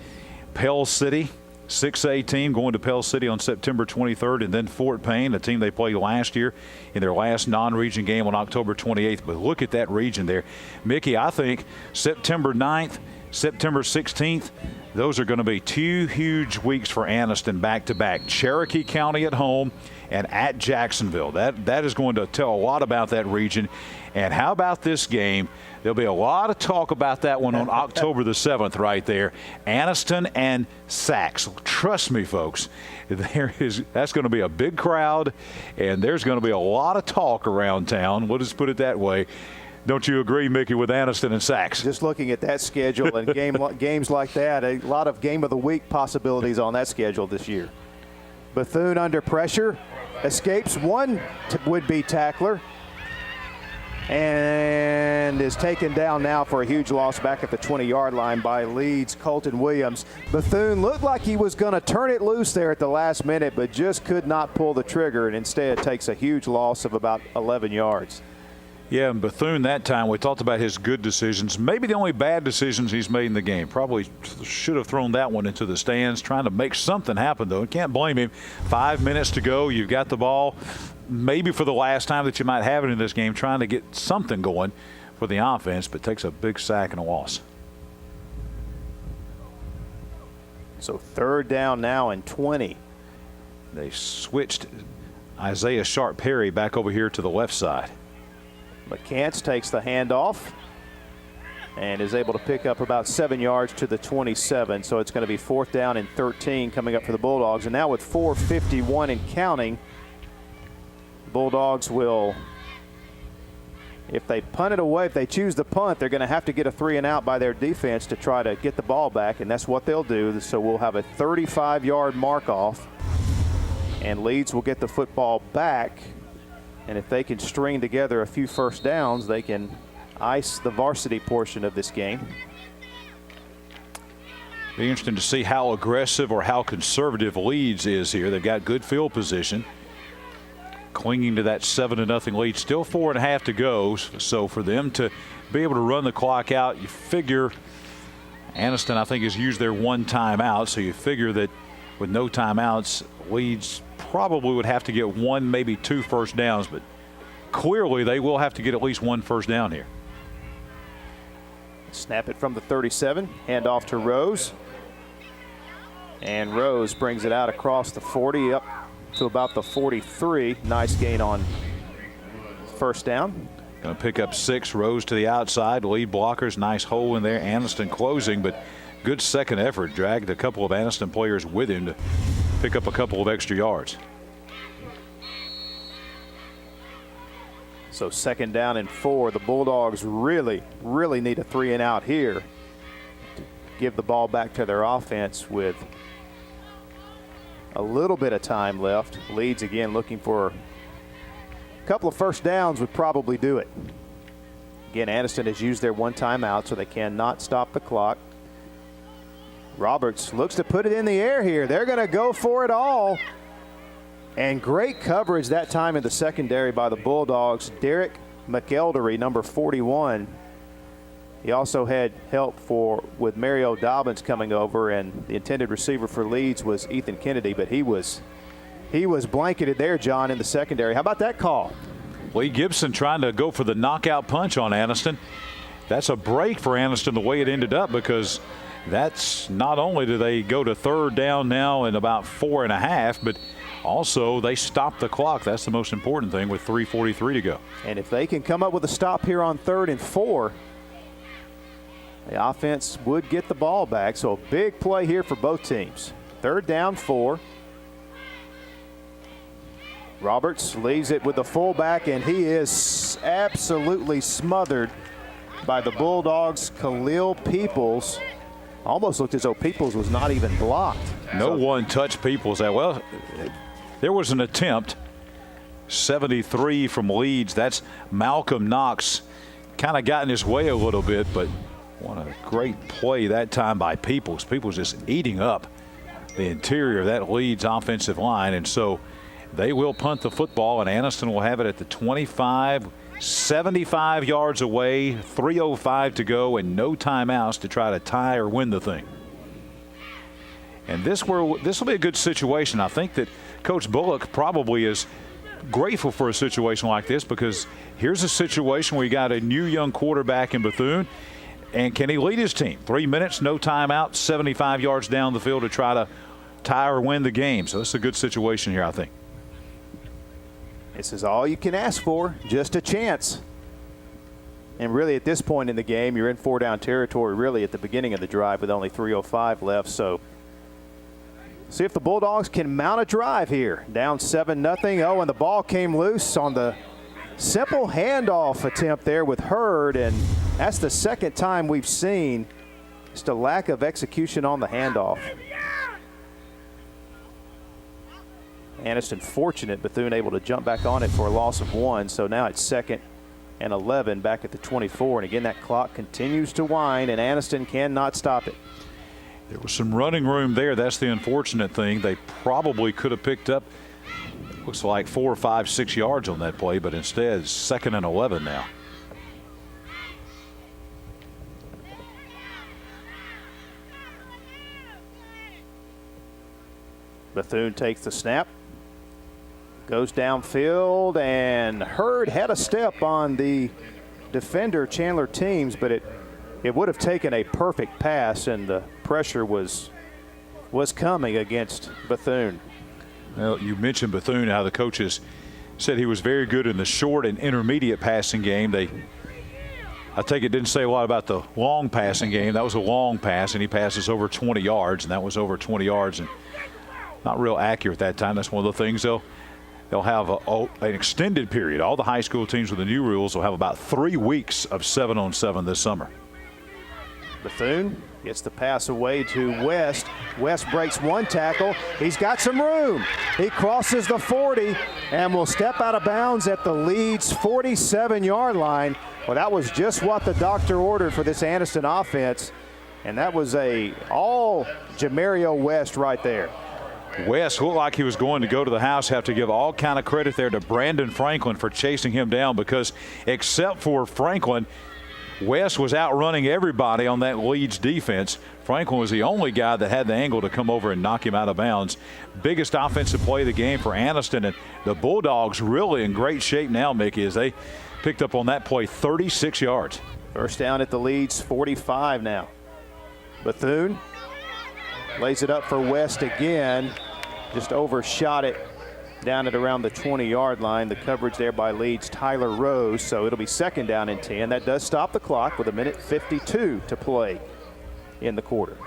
Pell City, 6A team, going to Pell City on September 23rd, and then Fort Payne, a team they played last year in their last non-region game on October 28th. But look at that region there. Mickey, I think September 9th, September 16th, those are going to be two huge weeks for Anniston back-to-back. Cherokee County at home and at Jacksonville. That is going to tell a lot about that region. And how about this game? There'll be a lot of talk about that one on October the 7th right there. Anniston and Sax. Trust me, folks, that's going to be a big crowd, and there's going to be a lot of talk around town. We'll just put it that way. Don't you agree, Mickey, with Anniston and Sax? Just looking at that schedule and games like that, a lot of game of the week possibilities on that schedule this year. Bethune under pressure, escapes one would-be tackler, and is taken down now for a huge loss back at the 20-yard line by Leeds' Colton Williams. Bethune looked like he was going to turn it loose there at the last minute, but just could not pull the trigger, and instead takes a huge loss of about 11 yards. Yeah, and Bethune that time, we talked about his good decisions. Maybe the only bad decisions he's made in the game. Probably should have thrown that one into the stands, trying to make something happen, though. You can't blame him. 5 minutes to go. You've got the ball. Maybe for the last time that you might have it in this game, trying to get something going for the offense, but takes a big sack and a loss. So third down now and 20. They switched Isaiah Sharp Perry back over here to the left side. McCants takes the handoff and is able to pick up about 7 yards to the 27. So it's going to be 4th down and 13 coming up for the Bulldogs. And now with 4:51 and counting, Bulldogs will, if they punt it away, if they choose the punt, they're going to have to get a 3-and-out by their defense to try to get the ball back, and that's what they'll do. So we'll have a 35-yard mark off, and Leeds will get the football back. And if they can string together a few first downs, they can ice the varsity portion of this game. Be interesting to see how aggressive or how conservative Leeds is here. They've got good field position, clinging to that 7-0 lead. Still 4.5 to go. So for them to be able to run the clock out, you figure Anniston, I think, has used their one timeout. So you figure that with no timeouts, Leeds probably would have to get one, maybe 2 first downs, but clearly they will have to get at least 1 first down here. Snap it from the 37, hand off to Rose. And Rose brings it out across the 40 up to about the 43. Nice gain on first down. Going to pick up 6. Rose to the outside. Lead blockers. Nice hole in there. Anniston closing, but good second effort. Dragged a couple of Anniston players with him to pick up a couple of extra yards. So 2nd down and 4. The Bulldogs really need a 3-and-out here to give the ball back to their offense with a little bit of time left. Leeds again looking for a couple of first downs would probably do it. Again, Anniston has used their 1 timeout, so they cannot stop the clock. Roberts looks to put it in the air here. They're going to go for it all. And great coverage that time in the secondary by the Bulldogs. Derek McElderry, number 41. He also had help with Mario Dobbins coming over, and the intended receiver for Leeds was Ethan Kennedy, but he was blanketed there, John, in the secondary. How about that call? Lee Gibson trying to go for the knockout punch on Anniston. That's a break for Anniston the way it ended up, because that's not only do they go to 3rd down now in about 4.5, but also they stop the clock. That's the most important thing with 3:43 to go. And if they can come up with a stop here on 3rd and 4, the offense would get the ball back. So a big play here for both teams. 3rd down, 4. Roberts leaves it with the fullback, and he is absolutely smothered by the Bulldogs. Khalil Peoples. Almost looked as though Peoples was not even blocked. No one touched Peoples that well. There was an attempt. 73 from Leeds. That's Malcolm Knox. Kind of got in his way a little bit, but what a great play that time by Peoples. Peoples just eating up the interior of that Leeds offensive line, and so they will punt the football, and Anniston will have it at the 25, 75 yards away, 3:05 to go, and no timeouts to try to tie or win the thing. And this will be a good situation. I think that Coach Bullock probably is grateful for a situation like this, because here's a situation where you got a new young quarterback in Bethune, and can he lead his team? 3 minutes, no timeout, 75 yards down the field to try to tie or win the game. So it's a good situation here, I think. This is all you can ask for, just a chance. And really at this point in the game, you're in 4-down territory really at the beginning of the drive with only 3:05 left. So see if the Bulldogs can mount a drive here. Down 7-0. Oh, and the ball came loose on the simple handoff attempt there with Hurd, and that's the 2nd time we've seen just a lack of execution on the handoff. Anniston fortunate, Bethune able to jump back on it for a loss of 1. So now it's 2nd and 11 back at the 24. And again, that clock continues to wind, and Anniston cannot stop it. There was some running room there. That's the unfortunate thing. They probably could have picked up, looks like 4 or 5, 6 yards on that play, but instead it's 2nd and 11 now. Bethune takes the snap, goes downfield, and Hurd had a step on the defender, Chandler Teams, but it would have taken a perfect pass, and the pressure was coming against Bethune. Well, you mentioned Bethune, how the coaches said he was very good in the short and intermediate passing game. I take it didn't say a lot about the long passing game. That was a long pass, and he passes over 20 yards, and that was over 20 yards, and not real accurate that time. That's one of the things they'll have an extended period. All the high school teams with the new rules will have about 3 weeks of 7-on-7 this summer. Bethune gets the pass away to West. West breaks 1 tackle. He's got some room. He crosses the 40 and will step out of bounds at the Leeds 47-yard line. Well, that was just what the doctor ordered for this Anniston offense, and that was all Jamario West right there. West looked like he was going to go to the house. Have to give all kind of credit there to Brandon Franklin for chasing him down, because except for Franklin, West was outrunning everybody on that Leeds defense. Franklin was the only guy that had the angle to come over and knock him out of bounds. Biggest offensive play of the game for Anniston, and the Bulldogs really in great shape now, Mickey, as they picked up on that play 36 yards. First down at the Leeds 45 now. Bethune lays it up for West again. Just overshot it down at around the 20-yard line. The coverage there by Leeds' Tyler Rose. So it'll be 2nd down and 10. That does stop the clock with 1:52 to play in the quarter.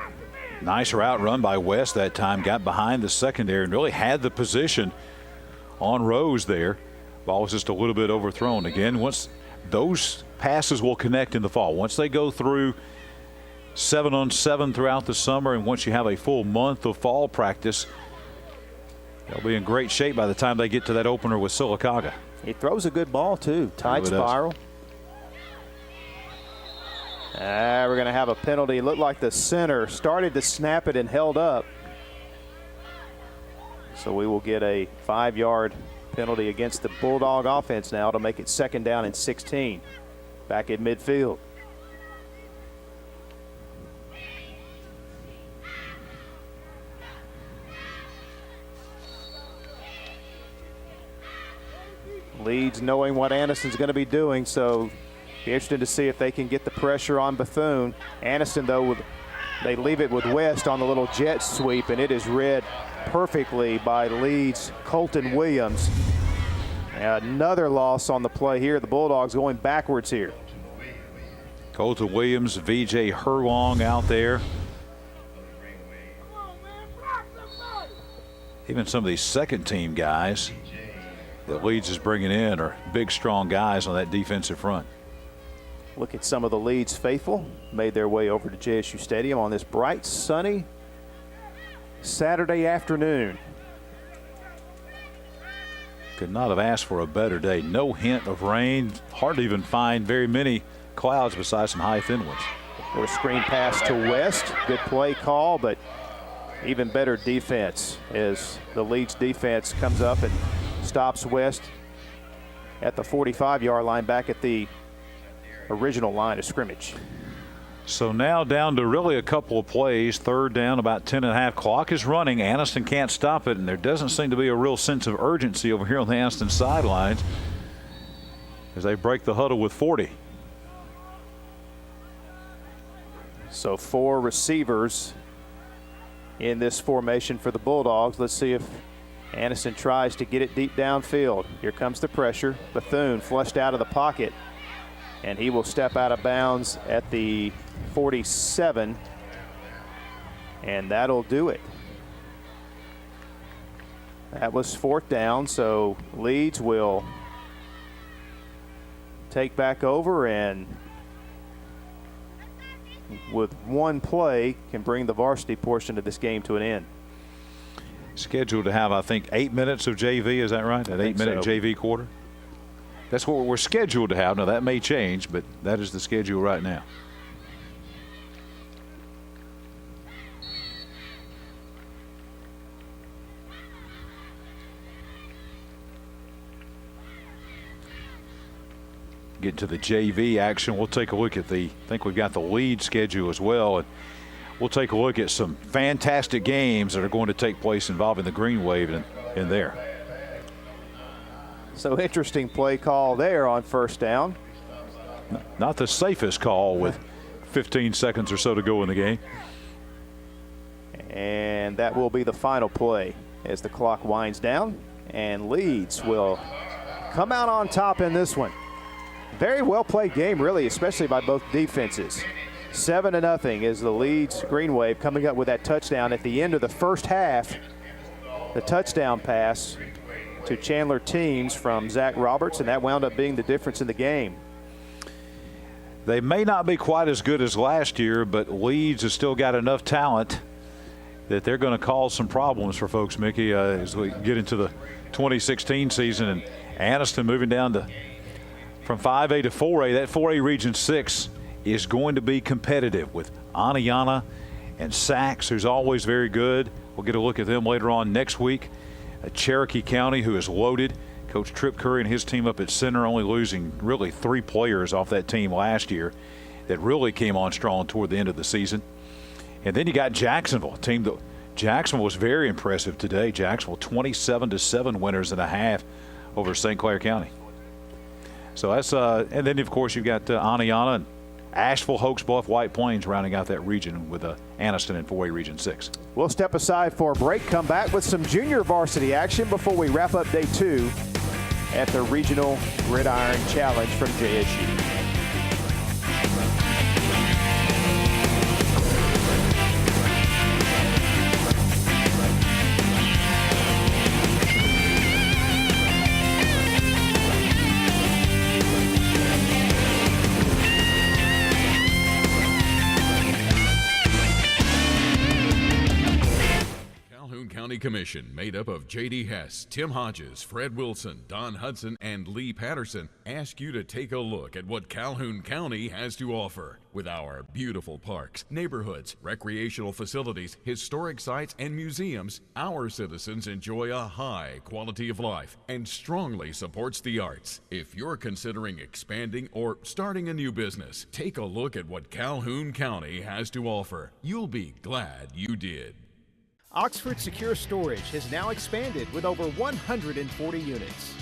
Nice route run by West that time. Got behind the secondary and really had the position on Rose there. Ball was just a little bit overthrown. Again, once those passes will connect in the fall. Once they go through 7-on-7 throughout the summer, and once you have a full month of fall practice, they'll be in great shape by the time they get to that opener with Sylacauga. He throws a good ball, too. Tight spiral. We're going to have a penalty. It looked like the center started to snap it and held up. So we will get a 5-yard penalty against the Bulldog offense now to make it 2nd down and 16. Back at midfield. Leeds knowing what Anniston's going to be doing, so be interested to see if they can get the pressure on Bethune. Anniston, though, they leave it with West on the little jet sweep, and it is read perfectly by Leeds' Colton Williams. Another loss on the play here. The Bulldogs going backwards here. Colton Williams, VJ Herlong out there. Even some of these second-team guys that Leeds is bringing in are big, strong guys on that defensive front. Look at some of the Leeds faithful made their way over to JSU Stadium on this bright, sunny Saturday afternoon. Could not have asked for a better day. No hint of rain. Hard to even find very many clouds besides some high thin ones. Or a screen pass to West. Good play call, but even better defense as the Leeds defense comes up and stops West at the 45-yard line, back at the original line of scrimmage. So now down to really a couple of plays. 3rd down, about 10.5. Clock is running. Anniston can't stop it, and there doesn't seem to be a real sense of urgency over here on the Anniston sidelines as they break the huddle with 40. So 4 receivers in this formation for the Bulldogs. Let's see if Anniston tries to get it deep downfield. Here comes the pressure. Bethune flushed out of the pocket, and he will step out of bounds at the 47, and that'll do it. That was 4th down, so Leeds will take back over, and with one play can bring the varsity portion of this game to an end. Scheduled to have, I think, 8 minutes of JV. Is that right? That 8-minute so. JV quarter? That's what we're scheduled to have. Now, that may change, but that is the schedule right now. Get to the JV action. We'll take a look at I think we've got the lead schedule as well. And we'll take a look at some fantastic games that are going to take place involving the Green Wave in there. So interesting play call there on 1st down. Not the safest call with 15 seconds or so to go in the game. And that will be the final play as the clock winds down, and Leeds will come out on top in this one. Very well played game, really, especially by both defenses. 7-0 is the Leeds Green Wave coming up with that touchdown at the end of the first half. The touchdown pass to Chandler Teams from Zach Roberts, and that wound up being the difference in the game. They may not be quite as good as last year, but Leeds has still got enough talent that they're going to cause some problems for folks, Mickey, as we get into the 2016 season. And Anniston moving down from 5A to 4A. That 4A Region 6 is going to be competitive with Aniana and Sachs, who's always very good. We'll get a look at them later on next week. Cherokee County, who is loaded. Coach Trip Curry and his team up at center, only losing really 3 players off that team last year that really came on strong toward the end of the season. And then you got Jacksonville, a team that Jacksonville was very impressive today. Jacksonville 27-7 winners and a half over St. Clair County. So that's and then of course you've got Aniana and Asheville, Hoax Bluff, White Plains rounding out that region with Anniston in 4A Region 6. We'll step aside for a break, come back with some junior varsity action before we wrap up day 2 at the Regional Gridiron Challenge from JSU. County Commission, made up of J.D. Hess, Tim Hodges, Fred Wilson, Don Hudson, and Lee Patterson, ask you to take a look at what Calhoun County has to offer. With our beautiful parks, neighborhoods, recreational facilities, historic sites, and museums, our citizens enjoy a high quality of life and strongly supports the arts. If you're considering expanding or starting a new business, take a look at what Calhoun County has to offer. You'll be glad you did. Oxford Secure Storage has now expanded with over 140 units.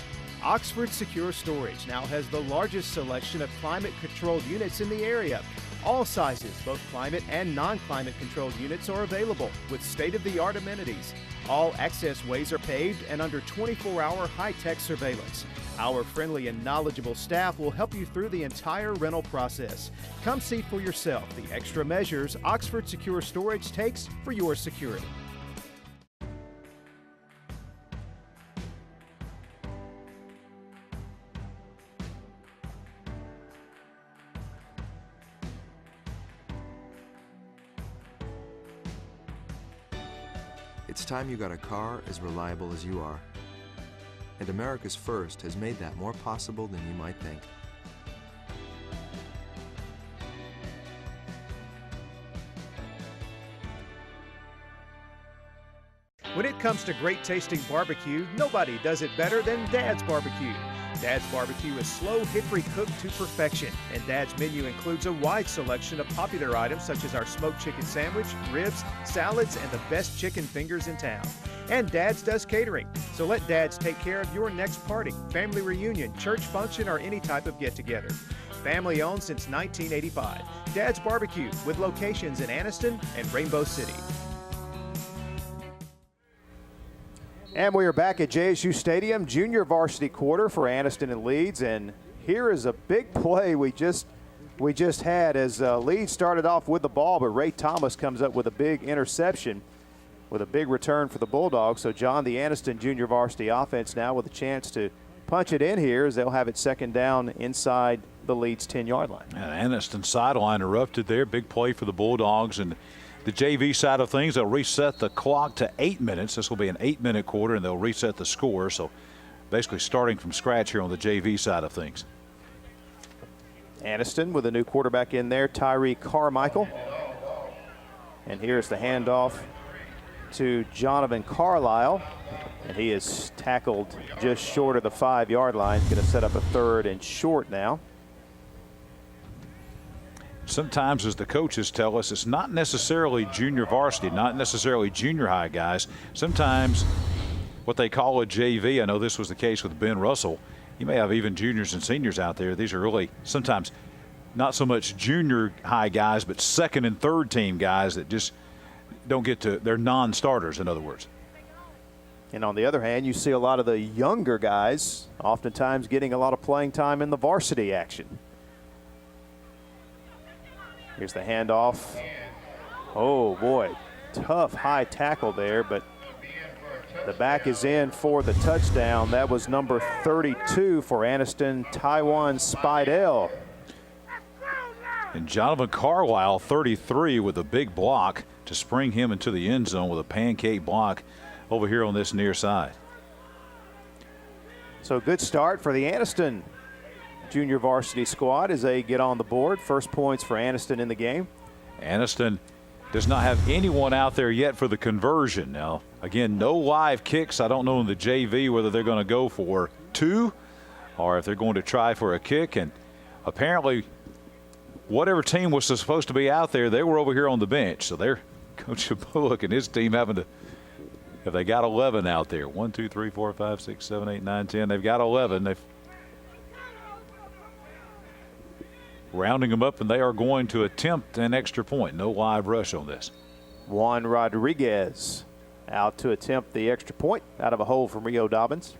Oxford Secure Storage now has the largest selection of climate-controlled units in the area. All sizes, both climate and non-climate controlled units, are available with state-of-the-art amenities. All access ways are paved and under 24-hour high-tech surveillance. Our friendly and knowledgeable staff will help you through the entire rental process. Come see for yourself the extra measures Oxford Secure Storage takes for your security. It's time you got a car as reliable as you are. And America's First has made that more possible than you might think. When it comes to great tasting barbecue, nobody does it better than Dad's Barbecue. Dad's Barbecue is slow hickory cooked to perfection, and Dad's menu includes a wide selection of popular items such as our smoked chicken sandwich, ribs, salads, and the best chicken fingers in town. And Dad's does catering, so let Dad's take care of your next party, family reunion, church function, or any type of get-together. Family owned since 1985, Dad's Barbecue with locations in Anniston and Rainbow City. And we are back at JSU Stadium, junior varsity quarter for Anniston and Leeds. And here is a big play we just had as Leeds started off with the ball, but Ray Thomas comes up with a big interception with a big return for the Bulldogs. So, John, the Anniston junior varsity offense now with a chance to punch it in here as they'll have it second down inside the Leeds 10-yard line. And Anniston sideline erupted there. Big play for the Bulldogs. And the JV side of things, they'll reset the clock to 8 minutes. This will be an 8-minute quarter, and they'll reset the score. So basically starting from scratch here on the JV side of things. Anniston with a new quarterback in there, Tyree Carmichael. And here's the handoff to Jonathan Carlisle. And he is tackled just short of the 5-yard line. Going to set up a 3rd and short now. Sometimes, as the coaches tell us, it's not necessarily junior varsity, not necessarily junior high guys. Sometimes what they call a JV, I know this was the case with Ben Russell. You may have even juniors and seniors out there. These are really sometimes not so much junior high guys, but second and third team guys that just don't get to, they're non-starters, in other words. And on the other hand, you see a lot of the younger guys oftentimes getting a lot of playing time in the varsity action. Here's the handoff. Oh, boy. Tough high tackle there, but the back is in for the touchdown. That was number 32 for Anniston, Taiwan Spidell. And Jonathan Carlisle, 33, with a big block to spring him into the end zone with a pancake block over here on this near side. So good start for the Anniston junior varsity squad as they get on the board. First points for Anniston in the game. Anniston does not have anyone out there yet for the conversion. Now, again, no live kicks. I don't know in the JV whether they're going to go for 2 or if they're going to try for a kick. And apparently, whatever team was supposed to be out there, they were over here on the bench. So they're Coach Bullock and his team having to, if they got 11 out there, 1, 2, 3, 4, 5, 6, 7, 8, 9, 10. They've got 11. rounding them up, and they are going to attempt an extra point. No live rush on this. Juan Rodriguez out to attempt the extra point out of a hole from Rio Dobbins.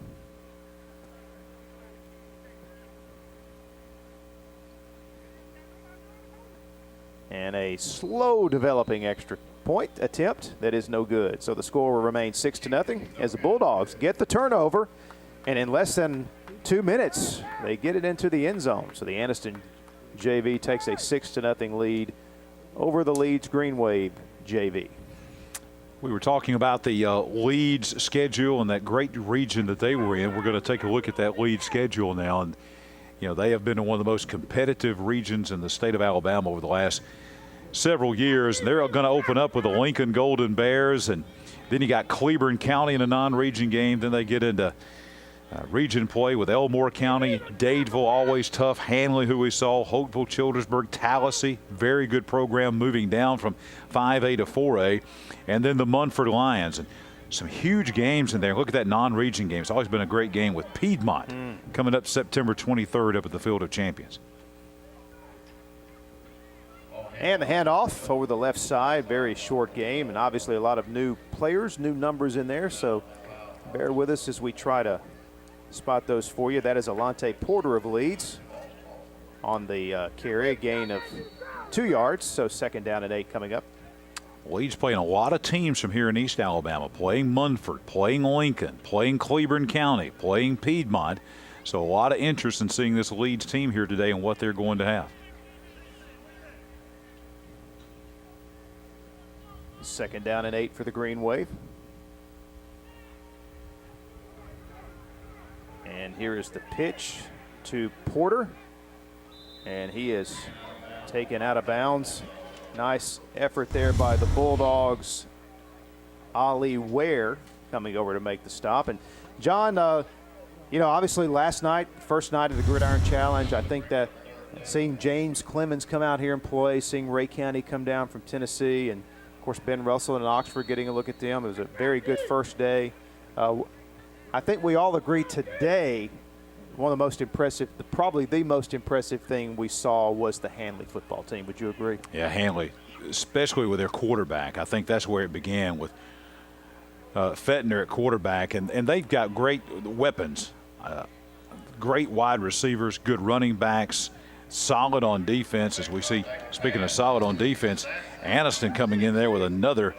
And a slow developing extra point attempt that is no good. So the score will remain 6-0 as the Bulldogs get the turnover, and in less than 2 minutes they get it into the end zone. So the Anniston JV takes a 6-0 lead over the Leeds Green Wave JV. We were talking about the Leeds schedule and that great region that they were in. We're going to take a look at that Leeds schedule now. And, you know, they have been in one of the most competitive regions in the state of Alabama over the last several years. And they're going to open up with the Lincoln Golden Bears. And then you got Cleburne County in a non-region game. Then they get into region play with Elmore County, Dadeville, always tough, Hanley, who we saw, Hopeville, Childersburg, Tallahassee, very good program moving down from 5A to 4A, and then the Munford Lions. And some huge games in there. Look at that non-region game. It's always been a great game with Piedmont coming up September 23rd up at the Field of Champions. And the handoff over the left side, very short game, and obviously a lot of new players, new numbers in there, so bear with us as we try to spot those for you. That is Alante Porter of Leeds on the carry, a gain of 2 yards, so 2nd down and 8 coming up. Leeds playing a lot of teams from here in East Alabama, playing Munford, playing Lincoln, playing Cleburne County, playing Piedmont. So a lot of interest in seeing this Leeds team here today and what they're going to have. 2nd down and 8 for the Green Wave. And here is the pitch to Porter. And he is taken out of bounds. Nice effort there by the Bulldogs. Ali Ware coming over to make the stop. And John, you know, obviously last night, first night of the Gridiron Challenge, I think that seeing James Clemens come out here and play, seeing Ray County come down from Tennessee, and of course Ben Russell and Oxford getting a look at them, it was a very good first day. I think we all agree today one of the most impressive, probably the most impressive thing we saw was the Hanley football team. Would you agree? Yeah, Hanley, especially with their quarterback. I think that's where it began with Fettner at quarterback, and they've got great weapons, great wide receivers, good running backs, solid on defense. As we see, speaking of solid on defense, Anniston coming in there with another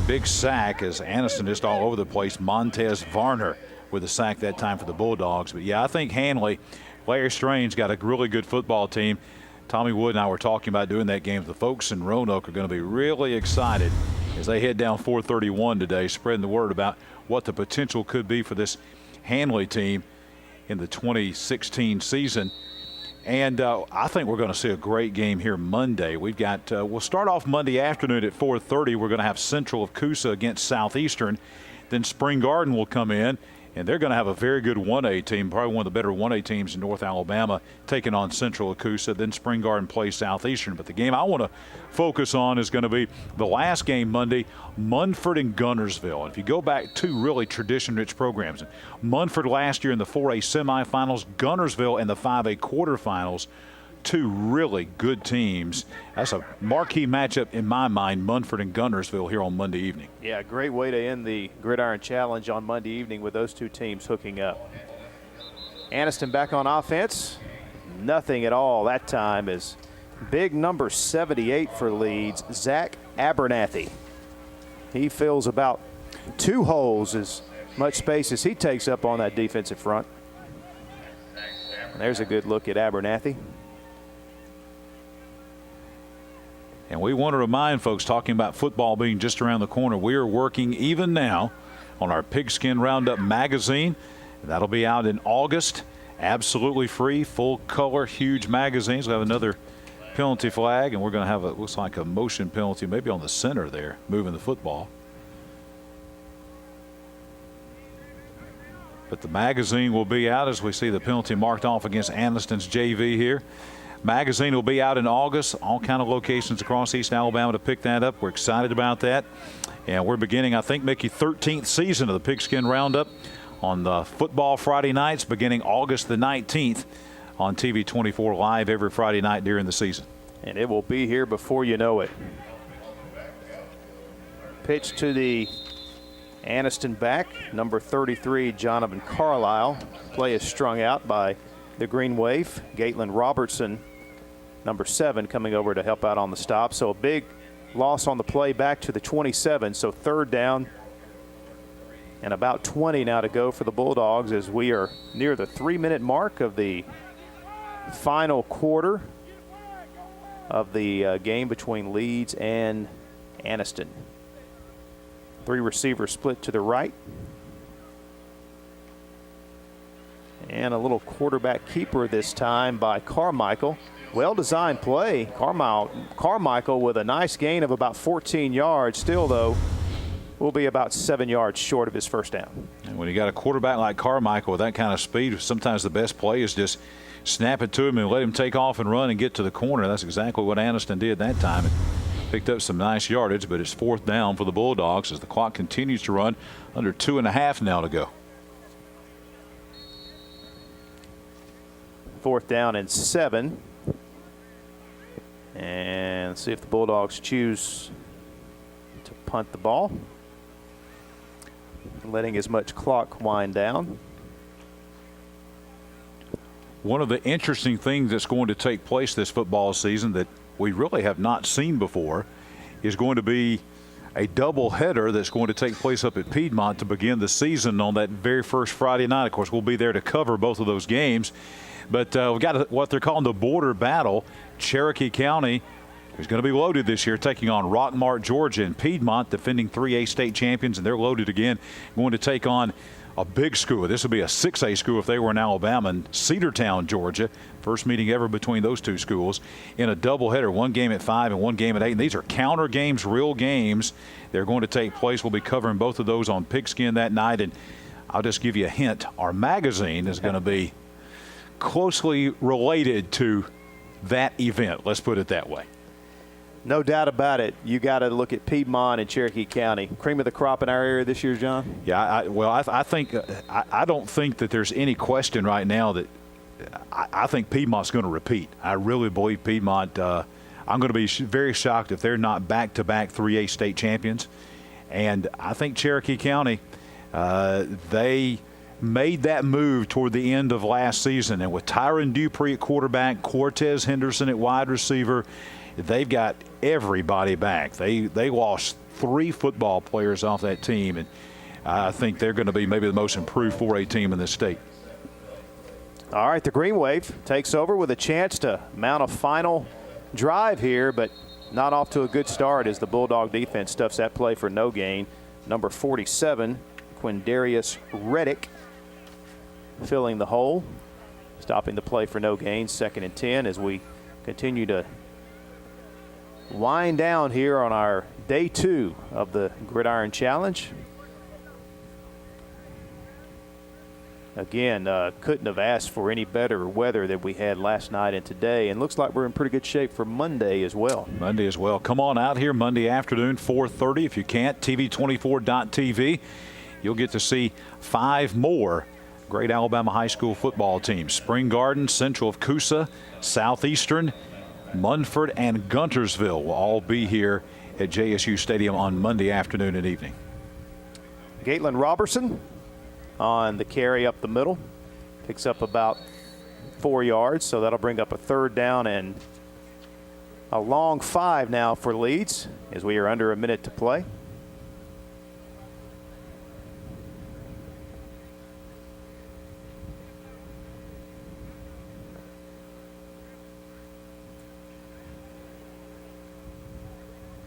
big sack as Anniston just all over the place. Montez Varner with a sack that time for the Bulldogs. But, yeah, I think Hanley, Larry Strange got a really good football team. Tommy Wood and I were talking about doing that game. The folks in Roanoke are going to be really excited as they head down 431 today, spreading the word about what the potential could be for this Hanley team in the 2016 season. And I think we're going to see a great game here Monday. We've got we'll start off Monday afternoon at 4:30. We're going to have Central of Coosa against Southeastern. Then Spring Garden will come in, and they're going to have a very good 1A team, probably one of the better 1A teams in North Alabama, taking on Central of Coosa. Then Spring Garden plays Southeastern. But the game I want to focus on is going to be the last game Monday, Munford and Guntersville. And if you go back, two really tradition-rich programs. Munford last year in the 4A semifinals, Guntersville in the 5A quarterfinals. Two really good teams. That's a marquee matchup in my mind, Munford and Guntersville here on Monday evening. Yeah, great way to end the Gridiron Challenge on Monday evening with those two teams hooking up. Anniston back on offense. Nothing at all that time as big number 78 for Leeds, Zach Abernathy. He fills about 2 holes, as much space as he takes up on that defensive front. And there's a good look at Abernathy. And we want to remind folks, talking about football being just around the corner, we are working even now on our Pigskin Roundup magazine. That'll be out in August. Absolutely free, full color, huge magazines. We'll have another penalty flag, and we're going to have looks like a motion penalty maybe on the center there, moving the football. But the magazine will be out as we see the penalty marked off against Anniston's JV here. Magazine will be out in August. All kind of locations across East Alabama to pick that up. We're excited about that. And we're beginning, I think, Mickey, 13th season of the Pigskin Roundup on the football Friday nights beginning August the 19th on TV 24 live every Friday night during the season. And it will be here before you know it. Pitch to the Anniston back, number 33, Jonathan Carlisle. Play is strung out by the Green Wave. Gatelyn Robertson, number 7, coming over to help out on the stop. So a big loss on the play back to the 27. So third down and about 20 now to go for the Bulldogs as we are near the 3-minute mark of the final quarter of the game between Leeds and Anniston. 3 receivers split to the right. And a little quarterback keeper this time by Carmichael. Well-designed play. Carmichael with a nice gain of about 14 yards. Still, though, will be about 7 yards short of his first down. And when you got a quarterback like Carmichael with that kind of speed, sometimes the best play is just snap it to him and let him take off and run and get to the corner. That's exactly what Anniston did that time. It picked up some nice yardage, but it's fourth down for the Bulldogs as the clock continues to run. Under 2.5 now to go. Fourth down and 7. And see if the Bulldogs choose to punt the ball, letting as much clock wind down. One of the interesting things that's going to take place this football season that we really have not seen before is going to be a doubleheader that's going to take place up at Piedmont to begin the season on that very first Friday night. Of course, we'll be there to cover both of those games. But we've got what they're calling the border battle. Cherokee County is going to be loaded this year, taking on Rockmart, Georgia, and Piedmont, defending 3A state champions, and they're loaded again, going to take on a big school. This would be a 6A school if they were in Alabama, and Cedartown, Georgia. First meeting ever between those two schools in a doubleheader, one game at 5 and one game at 8. And these are counter games, real games. They're going to take place. We'll be covering both of those on Pigskin that night. And I'll just give you a hint. Our magazine is going to be closely related to that event. Let's put it that way. No doubt about it. You got to look at Piedmont and Cherokee County. Cream of the crop in our area this year, John? Yeah, I think I don't think that there's any question right now that I think Piedmont's going to repeat. I really believe Piedmont. I'm going to be very shocked if they're not back-to-back 3A state champions. And I think Cherokee County, they made that move toward the end of last season. And with Tyron Dupree at quarterback, Cortez Henderson at wide receiver, they've got everybody back. They lost 3 football players off that team, and I think they're going to be maybe the most improved 4A team in this state. All right, the Green Wave takes over with a chance to mount a final drive here, but not off to a good start as the Bulldog defense stuffs that play for no gain. Number 47, Quindarius Reddick, filling the hole, stopping the play for no gain. 2nd and 10 as we continue to wind down here on our day 2 of the Gridiron Challenge. Again, couldn't have asked for any better weather than we had last night and today, and looks like we're in pretty good shape for Monday as well. Monday as well. Come on out here Monday afternoon, 4:30. If you can't, TV24.tv. You'll get to see 5 more great Alabama high school football teams. Spring Garden, Central of Coosa, Southeastern, Munford, and Guntersville will all be here at JSU Stadium on Monday afternoon and evening. Gatelyn Robertson on the carry up the middle. Picks up about 4 yards, so that'll bring up a 3rd down and a long 5 now for Leeds as we are under a minute to play.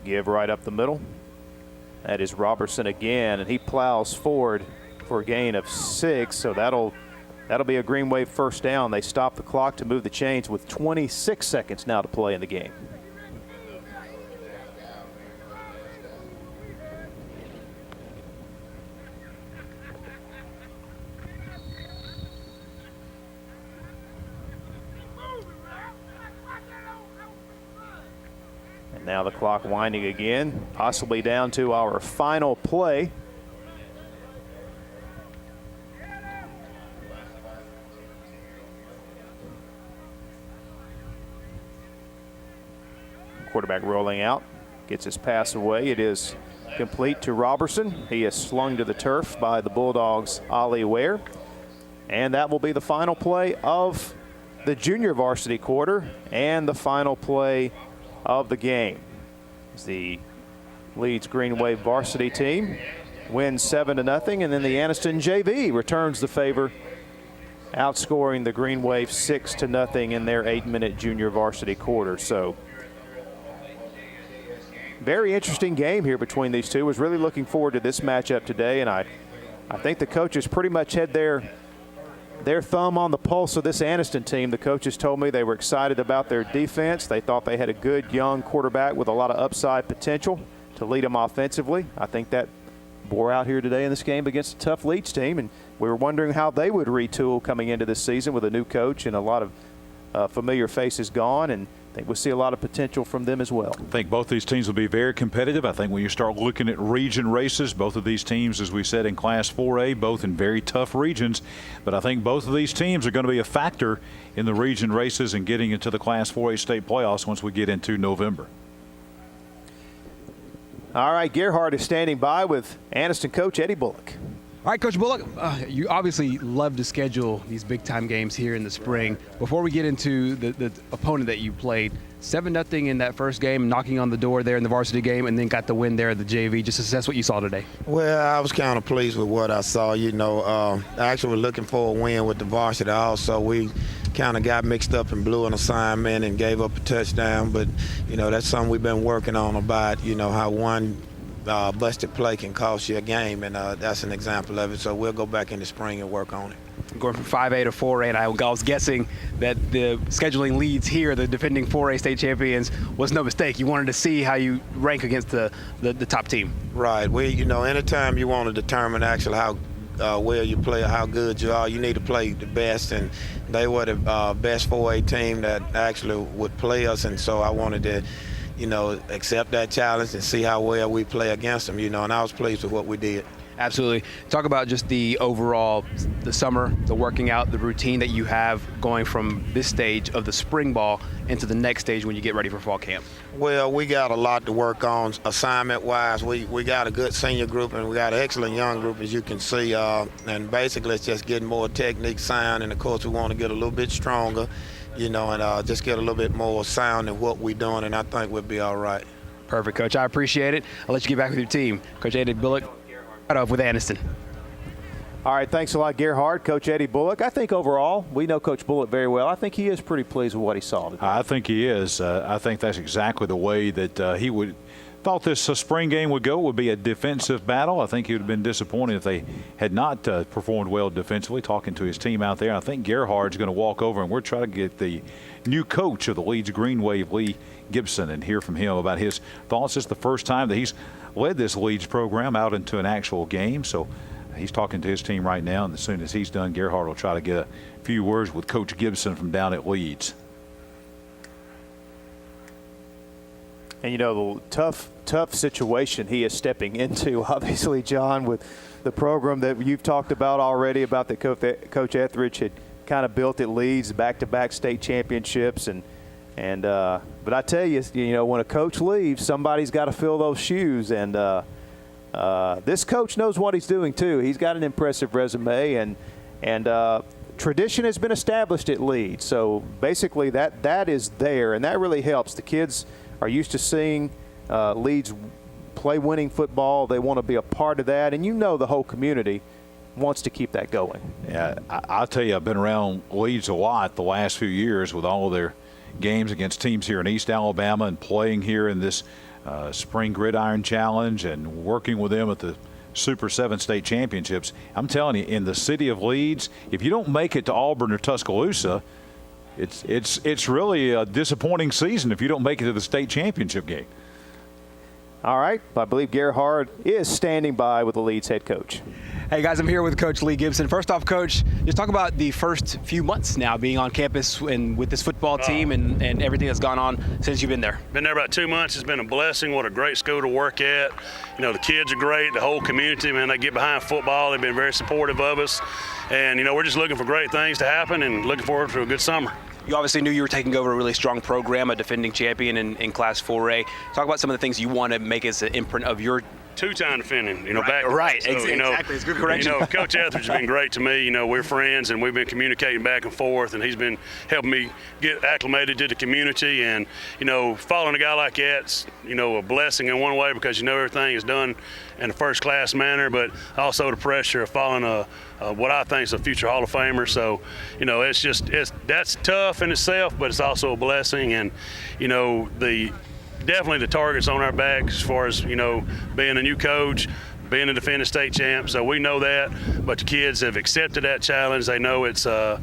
Give right up the middle. That is Robertson again, and he plows forward for a gain of 6, so that'll be a Green Wave first down. They stop the clock to move the chains with 26 seconds now to play in the game. And now the clock winding again, possibly down to our final play. Quarterback rolling out, gets his pass away. It is complete to Robertson. He is slung to the turf by the Bulldogs' Ollie Ware. And that will be the final play of the junior varsity quarter and the final play of the game. As the Leeds Green Wave varsity team wins 7-0, and then the Anniston JV returns the favor, outscoring the Green Wave 6-0 in their 8-minute junior varsity quarter. So very interesting game here between these two. Was really looking forward to this matchup today, and I think the coaches pretty much had their thumb on the pulse of this Anniston team. The coaches told me they were excited about their defense. They thought they had a good young quarterback with a lot of upside potential to lead them offensively. I think that bore out here today in this game against a tough Leeds team, and we were wondering how they would retool coming into this season with a new coach and a lot of familiar faces gone, and I think we'll see a lot of potential from them as well. I think both these teams will be very competitive. I think when you start looking at region races, both of these teams, as we said in Class 4A, both in very tough regions. But I think both of these teams are going to be a factor in the region races and getting into the Class 4A state playoffs once we get into November. All right, Gerhard is standing by with Anniston coach Eddie Bullock. All right, Coach Bullock, you obviously love to schedule these big-time games here in the spring. Before we get into the opponent that you played, 7-0 in that first game, knocking on the door there in the varsity game, and then got the win there at the JV. Just assess what you saw today. Well, I was kind of pleased with what I saw. I actually was looking for a win with the varsity also. We kind of got mixed up and blew an assignment and gave up a touchdown, but, that's something we've been working on about, how one busted play can cost you a game, and that's an example of it. So we'll go back in the spring and work on it. Going from 5A to 4A, and I was guessing that the scheduling Leeds here, the defending 4A state champions, was no mistake. You wanted to see how you rank against the top team. Right. Anytime you want to determine actually how well you play or how good you are, you need to play the best, and they were the best 4A team that actually would play us, and so I wanted to accept that challenge and see how well we play against them, and I was pleased with what we did. Absolutely. Talk about just the overall, the summer, the working out, the routine that you have going from this stage of the spring ball into the next stage when you get ready for fall camp. Well, we got a lot to work on assignment-wise. We got a good senior group, and we got an excellent young group, as you can see, and basically it's just getting more technique sound, and of course we want to get a little bit stronger, and just get a little bit more sound in what we're doing, and I think we'll be all right. Perfect, Coach. I appreciate it. I'll let you get back with your team. Coach Eddie Bullock, right off with Anniston. All right, thanks a lot, Gerhard. Coach Eddie Bullock. I think overall, we know Coach Bullock very well. I think he is pretty pleased with what he saw today. I think he is. I think that's exactly the way that he thought this spring game would go. Would be a defensive battle. I think he would have been disappointed if they had not performed well defensively. Talking to his team out there, I think Gerhard's going to walk over, and we're trying to get the new coach of the Leeds Green Wave, Lee Gibson, and hear from him about his thoughts. It's the first time that he's led this Leeds program out into an actual game, so he's talking to his team right now, and as soon as he's done, Gerhard will try to get a few words with Coach Gibson from down at Leeds. And the tough situation he is stepping into, obviously, John, with the program that you've talked about already, about that Coach Etheridge had kind of built at Leeds, back-to-back state championships, but I tell you, when a coach leaves, somebody's got to fill those shoes, and this coach knows what he's doing too. He's got an impressive resume, and tradition has been established at Leeds. So basically, that is there, and that really helps. The kids are used to seeing Leeds play winning football. They want to be a part of that, and the whole community wants to keep that going. Yeah, I'll tell you, I've been around Leeds a lot the last few years with all of their games against teams here in East Alabama and playing here in this spring Gridiron Challenge and working with them at the Super 7 state championships. I'm telling you, in the city of Leeds, if you don't make it to Auburn or Tuscaloosa, it's really a disappointing season if you don't make it to the state championship game. All right, I believe Gerhard is standing by with the Leeds head coach. Hey guys, I'm here with Coach Lee Gibson. First off, Coach, just talk about the first few months now being on campus and with this football team and everything that's gone on since you've been there. Been there about 2 months. It's been a blessing. What a great school to work at. The kids are great. The whole community, man, they get behind football. They've been very supportive of us. And, we're just looking for great things to happen and looking forward to a good summer. You obviously knew you were taking over a really strong program, a defending champion in Class 4A. Talk about some of the things you want to make as an imprint of your two-time defending, right. So, exactly. It's a good correction. Coach Etheridge has been great to me. We're friends, and we've been communicating back and forth, and he's been helping me get acclimated to the community. And, following a guy like that's, a blessing in one way because, everything is done in a first-class manner, but also the pressure of following what I think is a future Hall of Famer. So, that's tough in itself, but it's also a blessing. And, definitely the target's on our backs as far as, being a new coach, being a defending state champ. So we know that, but the kids have accepted that challenge. They know it's a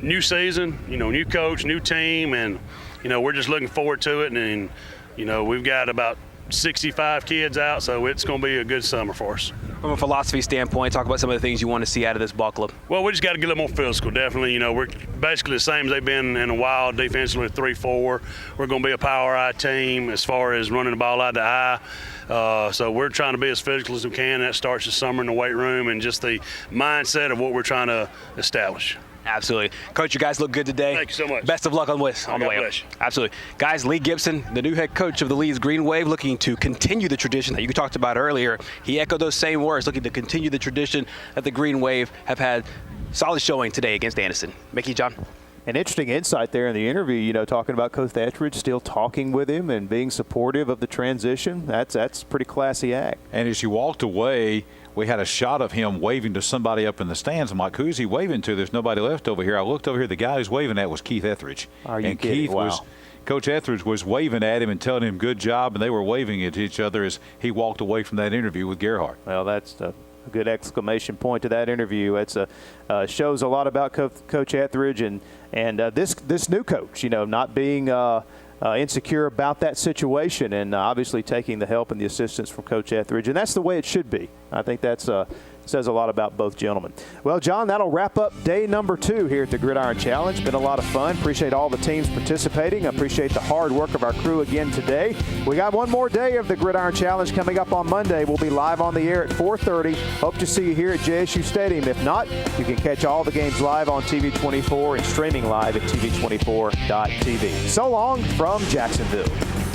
new season, new coach, new team, and, we're just looking forward to it. And, we've got about 65 kids out, so it's going to be a good summer for us. From a philosophy standpoint, talk about some of the things you want to see out of this ball club. Well, we just got to get a little more physical, definitely. We're basically the same as they've been in a while, defensively 3-4. We're going to be a power eye team as far as running the ball out the eye. So we're trying to be as physical as we can. That starts this summer in the weight room and just the mindset of what we're trying to establish. Absolutely. Coach, you guys look good today. Thank you so much. Best of luck on the way up. Absolutely. Guys, Lee Gibson, the new head coach of the Leeds Green Wave, looking to continue the tradition that you talked about earlier. He echoed those same words, looking to continue the tradition that the Green Wave have had solid showing today against Anniston. Mickey, John. An interesting insight there in the interview, talking about Coach Etheridge, still talking with him and being supportive of the transition. That's a pretty classy act. And as you walked away, we had a shot of him waving to somebody up in the stands. I'm like, who's he waving to? There's nobody left over here. I looked over here. The guy who's waving at was Keith Etheridge. Are you and kidding? Keith Coach Etheridge was waving at him and telling him good job, and they were waving at each other as he walked away from that interview with Gerhardt. Well, that's a good exclamation point to that interview. It's shows a lot about Coach Etheridge and this new coach, not being insecure about that situation and obviously taking the help and the assistance from Coach Etheridge. And that's the way it should be. I think that's says a lot about both gentlemen. Well, John, that'll wrap up day number 2 here at the Gridiron Challenge. Been a lot of fun. Appreciate all the teams participating. Appreciate the hard work of our crew again today. We got one more day of the Gridiron Challenge coming up on Monday. We'll be live on the air at 4:30. Hope to see you here at JSU Stadium. If not, you can catch all the games live on TV24 and streaming live at TV24.tv. So long from Jacksonville.